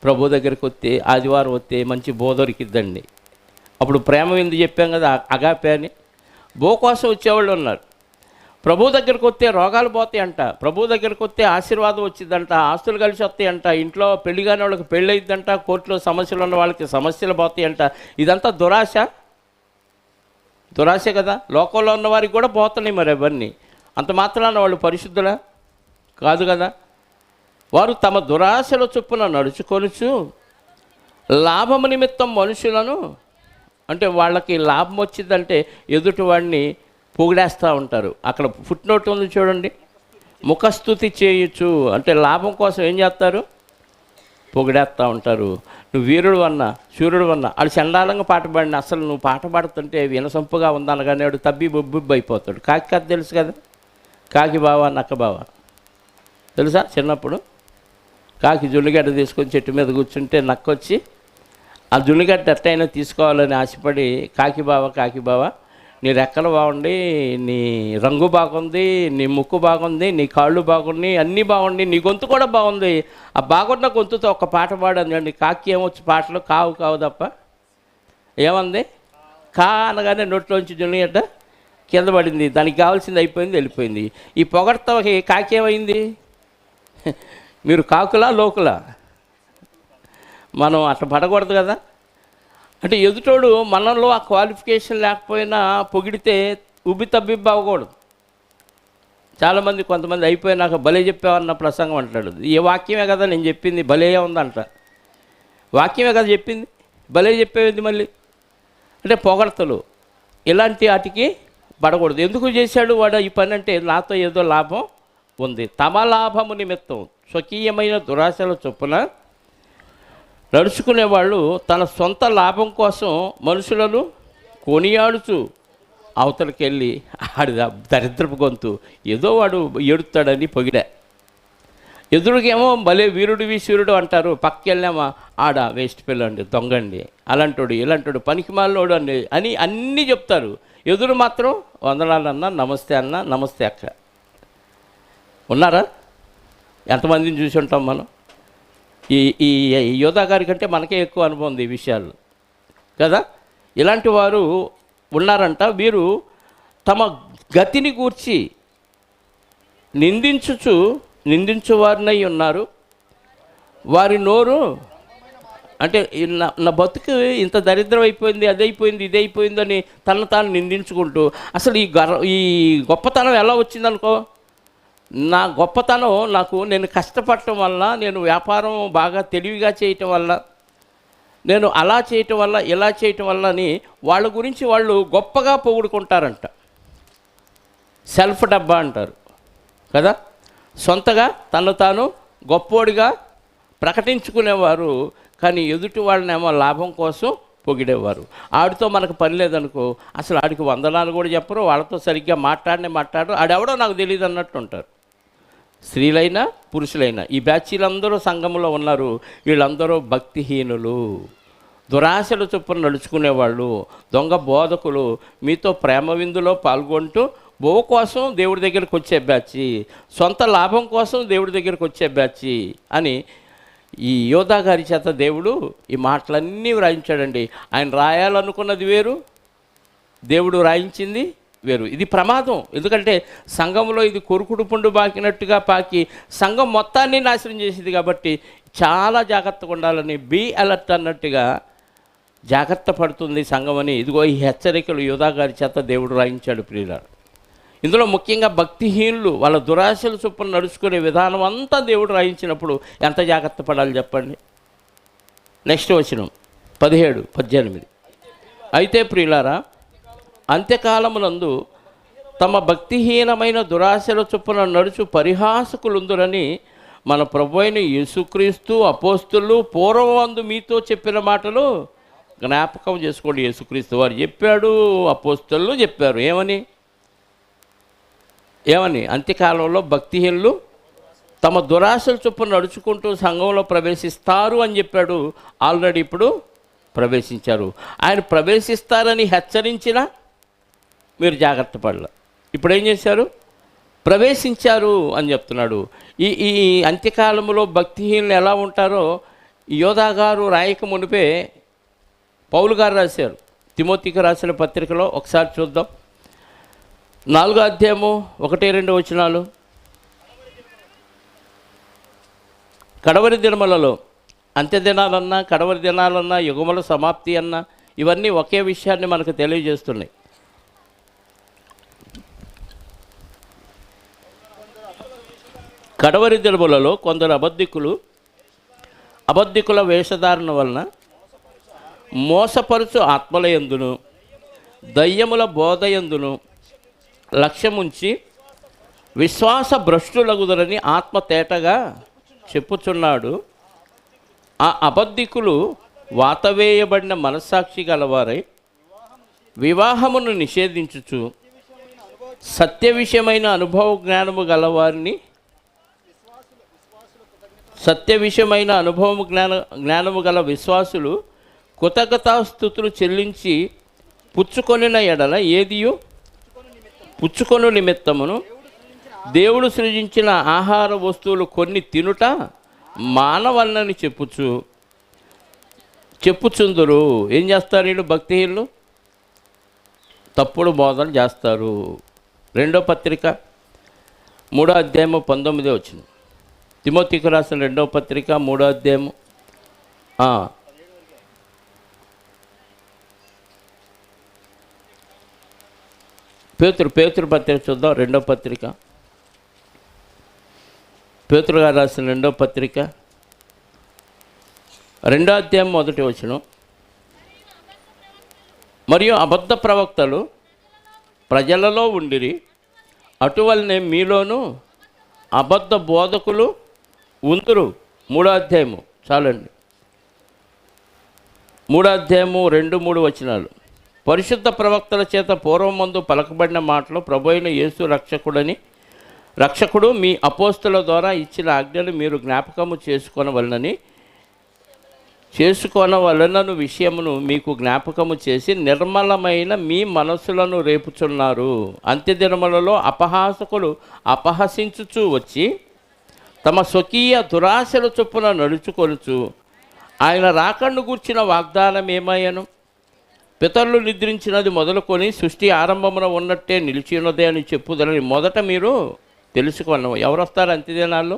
ప్రభు దగ్గరికి వస్తే, ఆదివారం వస్తే మంచి బోధ దొరికిద్దండి. అప్పుడు ప్రేమ ఎందుకు చెప్పాం కదా, అగాపే అని. బో కోసం వచ్చేవాళ్ళు ఉన్నారు. ప్రభు దగ్గరికి వస్తే రోగాలు పోతాయంట, ప్రభు దగ్గరికి వస్తే ఆశీర్వాదం వచ్చిందంట, ఆస్తులు కలిసి వస్తాయంట, ఇంట్లో పెళ్లి కాని వాళ్ళకి పెళ్ళి అయిద్దంట, కోర్టులో సమస్యలు ఉన్న వాళ్ళకి సమస్యలు పోతాయంట. ఇదంతా దురాశ కదా. లోకంలో ఉన్న వారికి కూడా పోతున్నాయి మరి అవన్నీ. అంత మాత్రాన వాళ్ళు పరిశుద్ధులా కాదు కదా. వారు తమ దురాశల చొప్పున నడుచుకొనుచు లాభము నిమిత్తం మనుషులను, అంటే వాళ్ళకి లాభం వచ్చిందంటే ఎదుటి వాడిని పొగిడేస్తూ ఉంటారు. అక్కడ ఫుట్ నోట్ ఉంది చూడండి, ముఖస్థుతి చేయొచ్చు అంటే లాభం కోసం ఏం చేస్తారు? పొగిడేస్తూ ఉంటారు. నువ్వు వీరుడు అన్నా శూరుడు అన్నా, వాళ్ళు చండాలంగా పాట పాడిన అసలు నువ్వు పాట పాడుతుంటే వినసొంపుగా ఉందనగానే వాడు తబ్బి బొబ్బిబ్బు అయిపోతాడు. కాకి కథ తెలుసు కదా, కాకి బావ నక్క బావ తెలుసా? చిన్నప్పుడు కాకి జున్నుగడ్డ తీసుకొని చెట్టు మీద కూర్చుంటే నక్కొచ్చి ఆ జున్నుగడ్డ ఎట్టయినా తీసుకోవాలని ఆశపడి, కాకి బావ నీ రెక్కలు బాగుండి, నీ రంగు బాగుంది, నీ ముక్కు బాగుంది, నీ కాళ్ళు బాగున్నాయి, అన్నీ బాగుండి, నీ గొంతు కూడా బాగుంది, ఆ బాగున్న గొంతుతో ఒక పాట పాడండి. కాకి ఏమొచ్చి పాటలు కావు తప్ప ఏమంది? కా అనగానే నోట్లోంచి జున్నుగడ్డ కింద పడింది. దానికి కావాల్సింది అయిపోయింది, వెళ్ళిపోయింది. ఈ పొగడ్తకి కాకి ఏమైంది? మీరు కాకులా లోకులా? మనం అట్లా పడకూడదు కదా. అంటే ఎదుటోడు మనలో ఆ క్వాలిఫికేషన్ లేకపోయినా పొగిడితే ఉబ్బి తబ్బిబ్బి అవ్వకూడదు. చాలామంది కొంతమంది అయిపోయినాక భలే చెప్పావన్న ప్రసంగం అంటాడు. ఏ వాక్యమే కదా నేను చెప్పింది, భలే ఉందంట. వాక్యమే కదా చెప్పింది, భలే చెప్పేది మళ్ళీ అంటే పొగడతలు. ఇలాంటి వాటికి పడకూడదు. ఎందుకు చేశాడు వాడు ఈ పని అంటే, నాతో ఏదో లాభం ఉంది. తమ లాభము నిమిత్తం స్వకీయమైన దురాశల చొప్పున నడుచుకునేవాళ్ళు తన సొంత లాభం కోసం మనుషులను కొనియాడుచు అవతలకి వెళ్ళి ఆడి దరిద్రపు గొంతు ఏదో వాడు ఏడుతాడని పొగిడా. ఎదురుకేమో భలే వీరుడివి శూరుడు అంటారు, పక్కెళ్ళామా ఆడ వేస్ట్ పిల్లండి, దొంగండి, అలాంటోడు ఇలాంటోడు, పనికిమాలినోడు అండి అని అన్నీ చెప్తారు. ఎదురు మాత్రం వందనాలన్నా, నమస్తే అన్న, నమస్తే అక్క. ఉన్నారా? ఎంతమందిని చూసి ఉంటాం మనం. ఈ యోధా గారి కంటే మనకే ఎక్కువ అనుభవం ఉంది ఈ విషయాలు కదా. ఇలాంటి వారు ఉన్నారంట. వీరు తమ గతిని గూర్చి నిందించువారినై ఉన్నారు. వారి నోరు అంటే నా బతుకు ఇంత దరిద్రం అయిపోయింది, అదైపోయింది, ఇదైపోయిందని తను తాను నిందించుకుంటూ, అసలు ఈ గొప్పతనం ఎలా వచ్చిందనుకో, నా గొప్పతనం నేను కష్టపడటం వల్ల, నేను వ్యాపారం బాగా తెలివిగా చేయటం వల్ల, నేను అలా చేయటం వల్ల, ఇలా చేయటం వల్ల అని వాళ్ళ గురించి వాళ్ళు గొప్పగా పొగుడుకుంటారంట. సెల్ఫ్ డబ్బా అంటారు కదా. సొంతగా తను తాను గొప్పోడిగా ప్రకటించుకునేవారు. కానీ ఎదుటి వాళ్ళనేమో లాభం కోసం పొగిడేవారు. ఆడితో మనకు పని లేదనుకో, అసలు ఆడికి వందనాలు కూడా చెప్పరు, వాళ్ళతో సరిగ్గా మాట్లాడు, ఆడెవడో నాకు తెలియదు అన్నట్టు ఉంటారు. స్త్రీలైనా పురుషులైనా ఈ బ్యాచీలందరూ సంఘంలో ఉన్నారు. వీళ్ళందరూ భక్తిహీనులు, దురాశల చొప్పున నడుచుకునేవాళ్ళు, దొంగ బోధకులు, మీతో ప్రేమ విందులో పాల్గొంటూ బో కోసం దేవుడి దగ్గరికి వచ్చే బ్యాచి, సొంత లాభం కోసం దేవుడి దగ్గరికి వచ్చే బ్యాచి అని ఈ యోధా గారి చేత దేవుడు ఈ మాటలన్నీ వ్రాయించాడండి. ఆయన రాయాలనుకున్నది వేరు, దేవుడు రాయించింది వేరు. ఇది ప్రమాదం. ఎందుకంటే సంఘంలో ఇది కొరుకుడు పుండు పాకినట్టుగా పాకి సంఘం మొత్తాన్ని నాశనం చేసింది. కాబట్టి చాలా జాగ్రత్తగా ఉండాలని, బీ అలర్ట్ అన్నట్టుగా జాగ్రత్త పడుతుంది సంఘం అని ఇదిగో ఈ హెచ్చరికలు యోధా గారి చేత దేవుడు రాయించాడు ప్రియులారా. ఇందులో ముఖ్యంగా భక్తిహీనులు వాళ్ళ దురాశల చొప్పున నడుచుకునే విధానం అంతా దేవుడు రాయించినప్పుడు ఎంత జాగ్రత్త పడాలి చెప్పండి. నెక్స్ట్ వచనం 17, 18. అయితే ప్రియులారా, అంత్యకాలమునందు తమ భక్తిహీనమైన దురాశల చొప్పున నడుచు పరిహాసకులుందురని మన ప్రభువైన యేసుక్రీస్తు అపోస్తులు పూర్వమందు మీతో చెప్పిన మాటలు జ్ఞాపకం చేసుకోండి. యేసుక్రీస్తు వారు చెప్పాడు, అపోస్తులు చెప్పారు. ఏమని అంత్యకాలంలో భక్తిహీనులు తమ దురాశల చొప్పున నడుచుకుంటూ సంఘంలో ప్రవేశిస్తారు అని చెప్పాడు. ఆల్రెడీ ఇప్పుడు ప్రవేశించారు. ఆయన ప్రవేశిస్తారని హెచ్చరించినా మీరు జాగ్రత్త పడాలి. ఇప్పుడు ఏం చేశారు? ప్రవేశించారు అని చెప్తున్నాడు. ఈ అంత్యకాలంలో భక్తిహీనులు ఎలా ఉంటారో యోధా గారు రాయక మునిపే పౌలు గారు రాశారు. తిమోతికి రాసిన పత్రికలో ఒకసారి చూద్దాం. 4వ అధ్యాయము 1-2 వచనాలు. కడవరి దినములలో, అంత్యదినాలన్నా కడవరి దినాలన్నా యుగముల సమాప్తి అన్నా ఇవన్నీ ఒకే విషయాన్ని మనకు తెలియజేస్తున్నాయి. కడవరి దినములలో కొందరు అబద్ధికుల వేషధారణ వలన మోసపరుచు ఆత్మలయందును దయ్యముల బోధయందును లక్ష్యముంచి విశ్వాస భ్రష్టులగుదరని ఆత్మ తేటగా చెప్పుచున్నాడు. ఆ అబద్ధికులు వాతవేయబడిన మనస్సాక్షి గలవారై వివాహమును నిషేధించుచు సత్య విషయమైన అనుభవ జ్ఞానము గల విశ్వాసులు కృతజ్ఞతాస్తుతులు చెల్లించి పుచ్చుకొనిన ఎడల ఏదియు పుచ్చుకొను నిమిత్తమును దేవుడు సృజించిన ఆహార వస్తువులు కొన్ని తినుట మానవల్లని చెప్పుచుందురు. ఏం చేస్తారు వీళ్ళు? భక్తిహీనులు తప్పుడు బోధనలు చేస్తారు. 2వ పత్రిక 3వ అధ్యాయము 19 వచ్చింది. తిమోతికి రాసిన 2వ పత్రిక 3వ అధ్యాయము పేతురు పత్రిక చూద్దాం. 2వ పత్రిక, పేతురు గారు రాసిన 2వ పత్రిక 2వ అధ్యాయం 1వ వచనం. మరియు అబద్ధ ప్రవక్తలు ప్రజలలో ఉండిరి, అటువలనే మీలోనూ అబద్ధ బోధకులు ఉందురు. 3వ అధ్యాయము చాలండి. 3వ అధ్యాయము 2-3 వచనాలు. పరిశుద్ధ ప్రవక్తల చేత పూర్వమందు పలకబడిన మాటలు ప్రభువైన యేసు రక్షకుడు మీ అపోస్తుల ద్వారా ఇచ్చిన ఆజ్ఞలు మీరు జ్ఞాపకము చేసుకొనవలనను విషయమును మీకు జ్ఞాపకము చేసి నిర్మలమైన మీ మనస్సులను రేపుచున్నారు. అంత్యదినములలో అపహాసకులు అపహసించుచూ వచ్చి తమ స్వకీయ దురాశల చొప్పున నడుచుకొనుచు ఆయన రాకడను గూర్చిన వాగ్దానం ఏమయ్యను? పితరులు నిద్రించినది మొదలుకొని సృష్టి ఆరంభమున ఉన్నట్టే నిలిచి ఉన్నదే అని చెప్పుదరని మొదట మీరు తెలుసుకున్నాం. ఎవరు వస్తారు అంత్యదినాల్లో?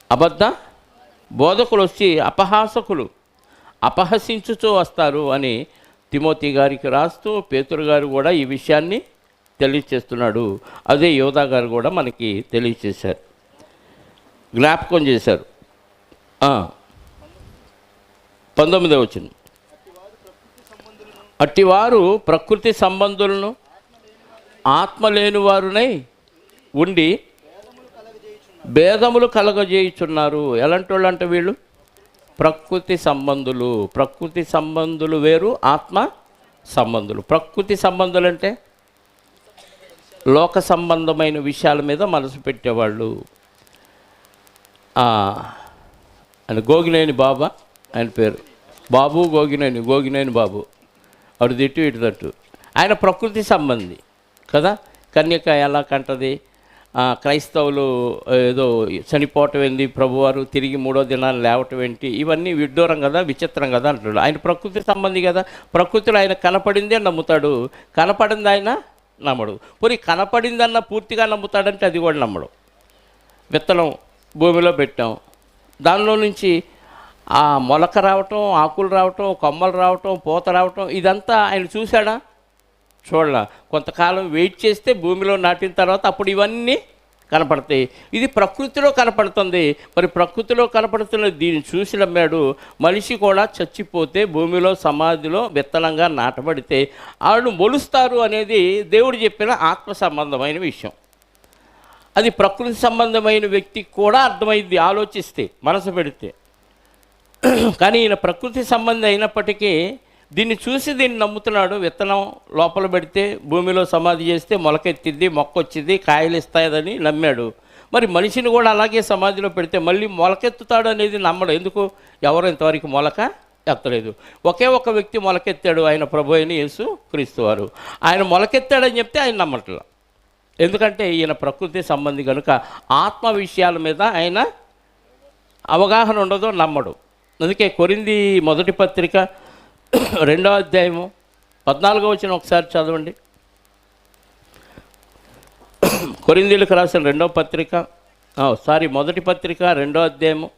అబద్ధ బోధకులు వచ్చి అపహాసకులు అపహసించుతూ వస్తారు అని తిమోతి గారికి రాస్తూ పేతురు గారు కూడా ఈ విషయాన్ని తెలియచేస్తున్నాడు. అదే యోధా గారు కూడా మనకి తెలియచేశారు, జ్ఞాపకం చేశారు. 19వ వచనం. అట్టివారు ప్రకృతి సంబంధులను ఆత్మ లేని వారునై ఉండి భేదములు కలగజేయుచున్నారు. ఎలాంటి వాళ్ళు అంటే వీళ్ళు? ప్రకృతి సంబంధులు వేరు, ఆత్మ సంబంధులు. ప్రకృతి సంబంధులు అంటే లోక సంబంధమైన విషయాల మీద మనసు పెట్టేవాళ్ళు. ఆయన గోగినేని బాబా ఆయన పేరు. బాబు గోగినేని, గోగినేని బాబు, అటు తిట్టు ఇటు తట్టు. ఆయన ప్రకృతి సంబంధి కదా. కన్యక ఎలా కంటది, క్రైస్తవులు ఏదో చనిపోవటం ఏంది, ప్రభువారు తిరిగి 3వ దినాన్ని లేవటం ఏంటి, ఇవన్నీ విడ్డూరం కదా, విచిత్రం కదా అంటున్నాడు. ఆయన ప్రకృతి సంబంధి కదా. ప్రకృతిలో ఆయన కనపడిందే నమ్ముతాడు, కనపడింది ఆయన నమ్మడు. పోనీ కనపడిందన్న పూర్తిగా నమ్ముతాడంటే అది కూడా నమ్మడు. విత్తనం భూమిలో పెట్టాం, దానిలో నుంచి ఆ మొలక రావటం, ఆకులు రావటం, కొమ్మలు రావటం, పూత రావటం, ఇదంతా ఆయన చూశాడా? చూడాల. కొంతకాలం వెయిట్ చేస్తే భూమిలో నాటిన తర్వాత అప్పుడు ఇవన్నీ కనపడతాయి. ఇది ప్రకృతిలో కనపడుతుంది. మరి ప్రకృతిలో కనపడుతున్న దీన్ని చూసి నమ్మాడు. మనిషి కూడా చచ్చిపోతే భూమిలో సమాధిలో విత్తనంగా నాటబడితే వాళ్ళు మొలుస్తారు అనేది దేవుడు చెప్పిన ఆత్మ సంబంధమైన విషయం. అది ప్రకృతి సంబంధమైన వ్యక్తికి కూడా అర్థమైంది ఆలోచిస్తే, మనసు పెడితే. కానీ ఈయన ప్రకృతి సంబంధి అయినప్పటికీ దీన్ని చూసి దీన్ని నమ్ముతున్నాడు. విత్తనం లోపల పెడితే భూమిలో సమాధి చేస్తే మొలకెత్తింది, మొక్క వచ్చింది, కాయలు ఇస్తాయని నమ్మాడు. మరి మనిషిని కూడా అలాగే సమాధిలో పెడితే మళ్ళీ మొలకెత్తుతాడు అనేది నమ్మడు. ఎందుకు? ఎవరు ఇంతవరకు మొలక ఎత్తలేదు. ఒకే ఒక వ్యక్తి మొలకెత్తాడు, ఆయన ప్రభు అయిన యేసు క్రీస్తు వారు. ఆయన మొలకెత్తాడని చెప్తే ఆయన నమ్మట్లా. ఎందుకంటే ఈయన ప్రకృతి సంబంధి కనుక ఆత్మ విషయాల మీద ఆయన అవగాహన ఉండదో, నమ్మడు. అందుకే కొరింథీ మొదటి పత్రిక 2వ అధ్యాయము 14వ వచనం ఒకసారి చదవండి. కొరింథీలకు రాసిన మొదటి పత్రిక 2వ అధ్యాయము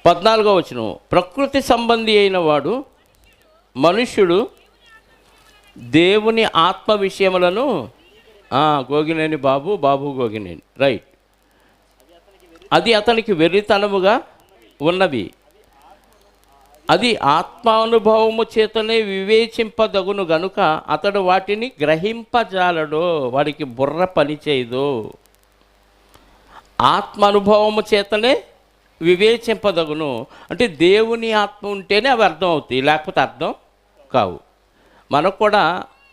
14వ వచనం. ప్రకృతి సంబంధి అయిన వాడు మనుష్యుడు దేవుని ఆత్మ విషయములను గోగినేని బాబు గోగినేని రైట్, అది అతనికి వెర్రితనముగా ఉన్నవి, అది ఆత్మానుభవము చేతనే వివేచింపదగును గనుక అతడు వాటిని గ్రహింపజాలడు, వాడికి బుర్ర పని చేయదు. ఆత్మానుభవము చేతనే వివేచింపదగును అంటే దేవుని ఆత్మ ఉంటేనే అవి అర్థం అవుతాయి, లేకపోతే అర్థం కావు. మనకు కూడా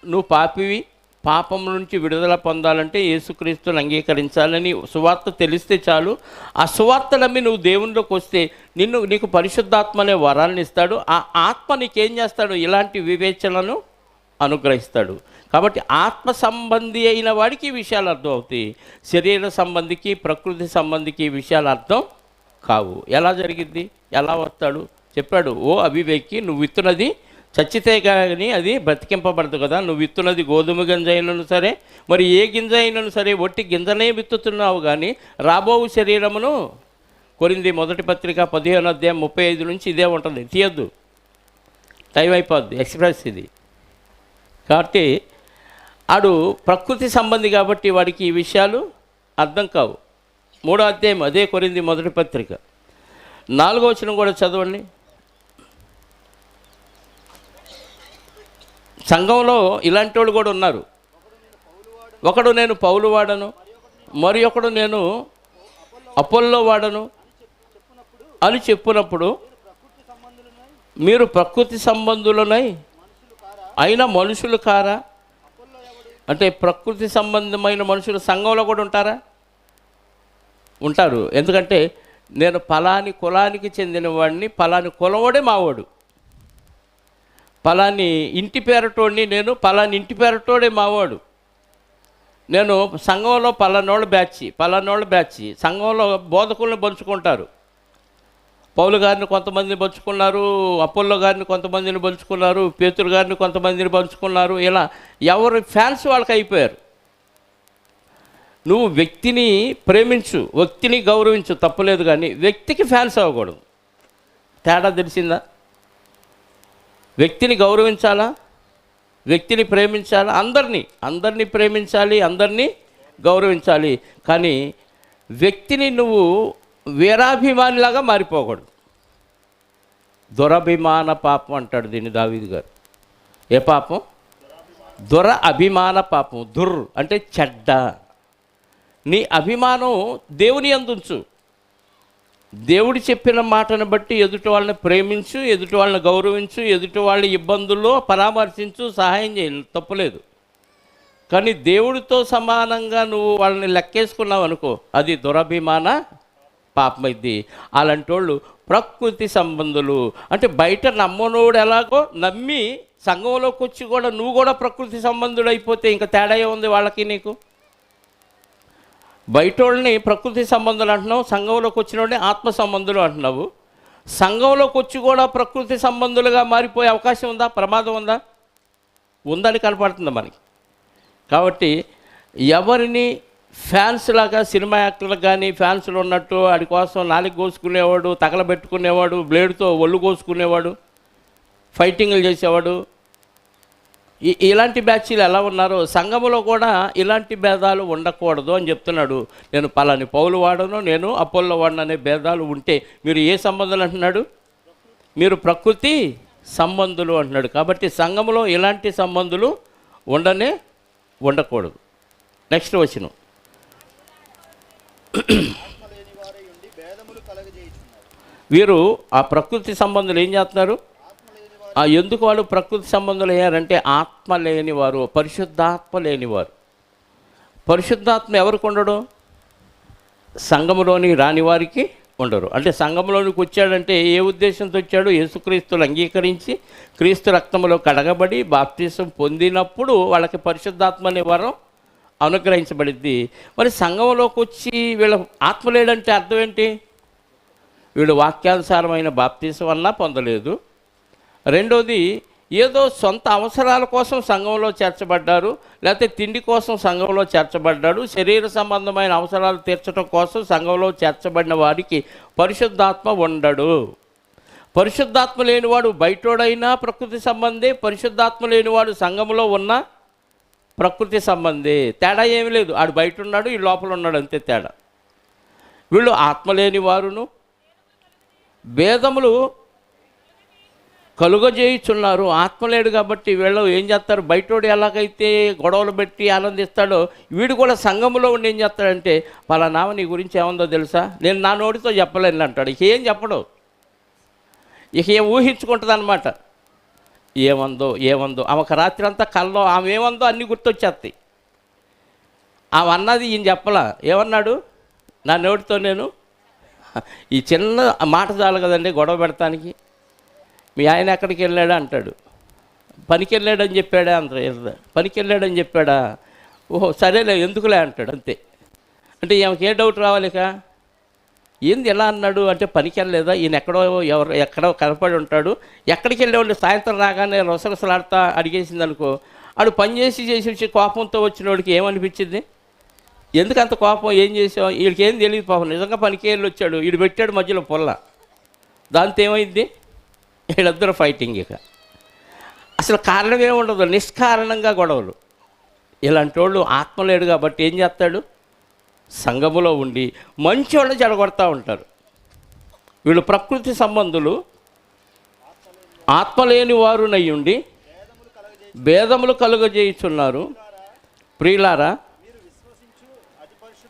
నువ్వు పాపివి, పాపం నుంచి విడుదల పొందాలంటే యేసుక్రీస్తుని అంగీకరించాలని సువార్త తెలిస్తే చాలు. ఆ సువార్త నమ్మి నువ్వు దేవునిలోకి వస్తే నీకు పరిశుద్ధాత్మ అనే వరాలను ఇస్తాడు. ఆ ఆత్మ నీకేం చేస్తాడు? ఇలాంటి వివేచనను అనుగ్రహిస్తాడు. కాబట్టి ఆత్మ సంబంధి అయిన వాడికి ఈ విషయాలు అర్థం అవుతాయి. శరీర సంబంధికి, ప్రకృతి సంబంధికి ఈ విషయాలు అర్థం కావు. ఎలా జరిగింది? ఎలా వస్తాడు? చెప్పాడు, ఓ అవివేకి, నువ్వు విత్తున్నది చచ్చితే కానీ అది బ్రతికింపబడదు కదా. నువ్వు విత్తున్నది గోధుమ గింజ అయినను సరే, మరి ఏ గింజ అయినను సరే, ఒట్టి గింజనే విత్తుతున్నావు కానీ రాబో శరీరమును. కొరింథీ మొదటి పత్రిక 15వ అధ్యాయం 35 నుంచి ఇదే ఉంటుంది. తీయద్దు, టైం అయిపోద్ది, ఎక్స్ప్రెస్ ఇది. కాబట్టి ఆడు ప్రకృతి సంబంధి కాబట్టి వాడికి ఈ విషయాలు అర్థం కావు. 3వ అధ్యాయం అదే కొరింథీ మొదటి పత్రిక 4వ వచనం కూడా చదవండి. సంఘంలో ఇలాంటి వాళ్ళు కూడా ఉన్నారు. ఒకడు నేను పౌలు వాడను, మరి ఒకడు నేను అపోల్లో వాడను అని చెప్పునప్పుడు మీరు ప్రకృతి సంబంధులనై అయిన మనుషులు కారా? అంటే ప్రకృతి సంబంధమైన మనుషులు సంఘంలో కూడా ఉంటారా? ఉంటారు. ఎందుకంటే నేను పలాని కులానికి చెందిన వాడిని, పలాని కులవాడే మావాడు, పలాని ఇంటి పేరటోడిని, నేను పలాని ఇంటి పేరటోడే మావాడు, నేను సంఘంలో పలానోళ్ళ బ్యాచ్. సంఘంలో బోధకులను పంచుకుంటారు. పౌలు గారిని కొంతమందిని పంచుకున్నారు, అపోల్లో గారిని కొంతమందిని పంచుకున్నారు, పేతురు గారిని కొంతమందిని పంచుకున్నారు. ఇలా ఎవరి ఫ్యాన్స్ వాళ్ళకి అయిపోయారు. నువ్వు వ్యక్తిని ప్రేమించు, వ్యక్తిని గౌరవించు, తప్పులేదు, కానీ వ్యక్తికి ఫ్యాన్స్ అవ్వకూడదు. తేడా తెలిసిందా? వ్యక్తిని గౌరవించాలా, వ్యక్తిని ప్రేమించాలా, అందరినీ ప్రేమించాలి, అందరినీ గౌరవించాలి. కానీ వ్యక్తిని నువ్వు వీరాభిమానిలాగా మారిపోకూడదు. దురభిమాన పాపం అంటాడు దీన్ని దావీదు గారు. ఏ పాపం? దుర అభిమాన పాపం. దుర్ అంటే చెడ్డ. నీ అభిమానం దేవుని యందుంచు. దేవుడు చెప్పిన మాటను బట్టి ఎదుటి వాళ్ళని ప్రేమించు, ఎదుటి వాళ్ళని గౌరవించు, ఎదుటి వాళ్ళ ఇబ్బందుల్లో పరామర్శించు, సహాయం చేయ, తప్పులేదు. కానీ దేవుడితో సమానంగా నువ్వు వాళ్ళని లెక్కేసుకున్నావు అనుకో, అది దురభిమాన పాపమైద్ది. అలాంటి వాళ్ళు ప్రకృతి సంబంధులు. అంటే బయట నమ్మనోడు ఎలాగో నమ్మి సంఘంలోకి వచ్చి కూడా నువ్వు కూడా ప్రకృతి సంబంధుడు అయిపోతే ఇంకా తేడా ఉంది వాళ్ళకి నీకు. బయట వాళ్ళని ప్రకృతి సంబంధులు అంటున్నావు, సంఘంలోకి వచ్చిన వాళ్ళని ఆత్మ సంబంధులు అంటున్నావు. సంఘంలోకి వచ్చి కూడా ప్రకృతి సంబంధులుగా మారిపోయే అవకాశం ఉందా? ప్రమాదం ఉందా? ఉందని కనపడుతుంది మనకి. కాబట్టి ఎవరిని ఫ్యాన్స్ లాగా సినిమా యాక్టర్లకు కానీ ఫ్యాన్స్లు ఉన్నట్టు వాడి కోసం నాలుగు కోసుకునేవాడు, తగలబెట్టుకునేవాడు, బ్లేడ్తో ఒళ్ళు కోసుకునేవాడు, ఫైటింగ్లు చేసేవాడు, ఇలాంటి బ్యాచీలు ఎలా ఉన్నారో సంఘములో కూడా ఇలాంటి భేదాలు ఉండకూడదు అని చెప్తున్నాడు. నేను పలాని పౌలు వాడను, నేను అపోల్లో వాడను అనే భేదాలు ఉంటే మీరు ఏ సంబంధాలు అంటున్నాడు? మీరు ప్రకృతి సంబంధులు అంటున్నాడు. కాబట్టి సంఘములో ఇలాంటి సంబంధులు ఉండకూడదు. నెక్స్ట్ వచనం. వీరు ఆ ప్రకృతి సంబంధులు ఏం చేస్తున్నారు? ఎందుకు వాళ్ళు ప్రకృతి సంబంధులు అయ్యారంటే ఆత్మ లేనివారు, పరిశుద్ధాత్మ లేనివారు. పరిశుద్ధాత్మ ఎవరికి ఉండడు? సంఘములోని రాని వారికి ఉండరు. అంటే సంఘంలోనికి వచ్చాడంటే ఏ ఉద్దేశంతో వచ్చాడు? యేసుక్రీస్తులు అంగీకరించి క్రీస్తు రక్తంలో కడగబడి బాప్తిసం పొందినప్పుడు వాళ్ళకి పరిశుద్ధాత్మ అనే వరం అనుగ్రహించబడిద్ది. మరి సంఘంలోకి వచ్చి వీళ్ళ ఆత్మ లేడంటే అర్థం ఏంటి? వీళ్ళు వాక్యానుసారమైన బాప్తిసం అన్నా పొందలేదు. రెండోది, ఏదో సొంత అవసరాల కోసం సంఘంలో చేర్చబడ్డారు, లేకపోతే తిండి కోసం సంఘంలో చేర్చబడ్డాడు, శరీర సంబంధమైన అవసరాలు తీర్చడం కోసం సంఘంలో చేర్చబడిన వారికి పరిశుద్ధాత్మ ఉండడు. పరిశుద్ధాత్మ లేనివాడు బయటోడైనా ప్రకృతి సంబంధే, పరిశుద్ధాత్మ లేనివాడు సంఘంలో ఉన్న ప్రకృతి సంబంధే. తేడా ఏమీ లేదు. ఆడు బయట ఉన్నాడు, ఈ లోపల ఉన్నాడు, అంతే తేడా. వీళ్ళు ఆత్మ లేని వారును భేదములు కలుగజేయుచున్నారు. ఆత్మలేడు కాబట్టి వీళ్ళు ఏం చేస్తారు? బయటోడు ఎలాగైతే గొడవలు పెట్టి ఆనందిస్తాడో వీడు కూడా సంఘములో ఉండి ఏం చేస్తాడంటే పలానామ నీ గురించి ఏముందో తెలుసా, నేను నా నోటితో చెప్పలేను అంటాడు. ఇక ఏం చెప్పడు, ఇక ఏం ఊహించుకుంటుంది అనమాట. ఏమందో ఆమెకు రాత్రి అంతా కల్లో ఆమె ఏమందో అన్నీ గుర్తొచ్చేస్తాయి. ఆమె అన్నది ఈయన చెప్పలా. ఏమన్నాడు? నా నోటితో నేను ఈ చిన్న మాట చాలు కదండి గొడవ పెడతానికి. మీ ఆయన ఎక్కడికి వెళ్ళాడా అంటాడు. పనికి వెళ్ళాడని చెప్పాడా అంటారు. పనికి వెళ్ళాడని చెప్పాడా? ఓహో సరేలే ఎందుకులే అంటాడు, అంతే. అంటే ఈమెకి ఏ డౌట్ రావాలి? ఇక ఏంది ఎలా అన్నాడు అంటే పనికి వెళ్ళలేదా, ఈయన ఎక్కడో కనపడి ఉంటాడు. ఎక్కడికి వెళ్ళేవాళ్ళు సాయంత్రం రాగానే రొసరసలాడుతా అడిగేసింది అనుకో, ఆడు పని చేసి కోపంతో వచ్చిన వాడికి ఏమనిపించింది? ఎందుకు అంత కోపం, ఏం చేసావు? వీడికి ఏం తెలియదు పాపం, నిజంగా పనికి వెళ్ళి వచ్చాడు, వీడు పెట్టాడు మధ్యలో పొల్ల. దాంతో ఏమైంది? వీళ్ళిద్దరు ఫైటింగ్. ఇక అసలు కారణం ఏముండదు, నిష్కారణంగా గొడవలు. ఇలాంటి వాళ్ళు ఆత్మ లేడు కాబట్టి ఏం చేస్తాడు? సంఘములో ఉండి మంచి వాళ్ళు చెడగొడతా ఉంటారు. వీళ్ళు ప్రకృతి సంబంధులు, ఆత్మ లేని వారునయ్యుండి భేదములు కలుగజేయుచున్నారు. ప్రియులారా,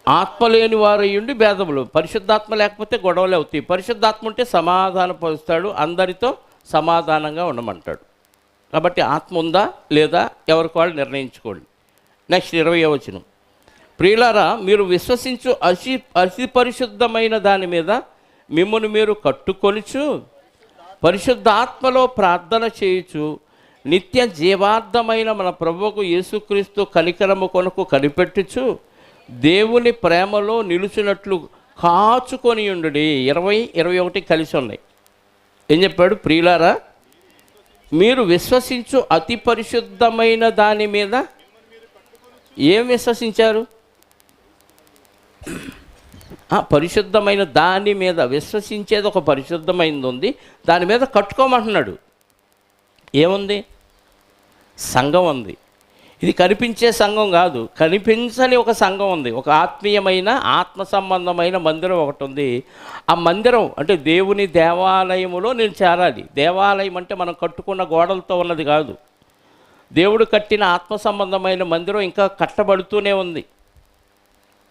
ఆత్మ లేని వారయ్యుండి భేదములు. పరిశుద్ధాత్మ లేకపోతే గొడవలు అవుతాయి. పరిశుద్ధాత్మ ఉంటే సమాధానపరుస్తాడు, అందరితో సమాధానంగా ఉండమంటాడు. కాబట్టి ఆత్మ ఉందా లేదా ఎవరికి వాళ్ళు నిర్ణయించుకోండి. నెక్స్ట్ 20వ వచనం. ప్రియులారా, మీరు విశ్వసించు అతి పరిశుద్ధమైన దాని మీద మిమ్మల్ని మీరు కట్టుకొనుచు పరిశుద్ధాత్మలో ప్రార్థన చేయుచు నిత్య జీవార్థమైన మన ప్రభువుకు యేసుక్రీస్తు కనికరము కొరకు కనిపెట్టుచు దేవుని ప్రేమలో నిలుచున్నట్లు కాచుకొని ఉండుడి. 20, 21 కలిసి ఉన్నాయి. ఏం చెప్పాడు? ప్రియులారా, మీరు విశ్వసించు అతి పరిశుద్ధమైన దాని మీద ఏం విశ్వసించారు? పరిశుద్ధమైన దాని మీద విశ్వసించేది ఒక పరిశుద్ధమైనది ఉంది, దాని మీద కట్టుకోమంటున్నాడు. ఏముంది? సంఘం ఉంది. ఇది కనిపించే సంఘం కాదు, కనిపించని ఒక సంఘం ఉంది. ఒక ఆత్మీయమైన ఆత్మ సంబంధమైన మందిరం ఒకటి ఉంది. ఆ మందిరం అంటే దేవుని దేవాలయములో నేను చేరాలి. దేవాలయం అంటే మనం కట్టుకున్న గోడలతో ఉన్నది కాదు. దేవుడు కట్టిన ఆత్మ సంబంధమైన మందిరం ఇంకా కట్టబడుతూనే ఉంది.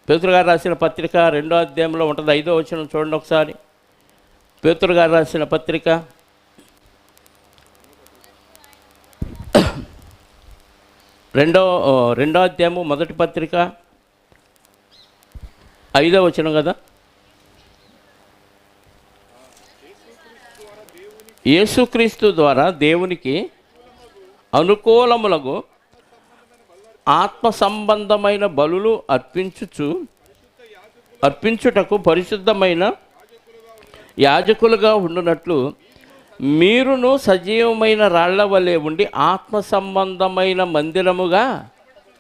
పేతురు గారు రాసిన పత్రిక 2వ అధ్యాయంలో ఉంటుంది. 5వ వచనం చూడండి ఒకసారి. పేతురు గారు రాసిన పత్రిక 2వ అధ్యాయము మొదటి పత్రిక 5వ వచనం కదా. యేసుక్రీస్తు ద్వారా దేవునికి అనుకూలములకు ఆత్మ సంబంధమైన బలులు అర్పించుటకు పరిశుద్ధమైన యాజకులుగా ఉండునట్లు మీరును సజీవమైన రాళ్ల వలె ఉండి ఆత్మ సంబంధమైన మందిరముగా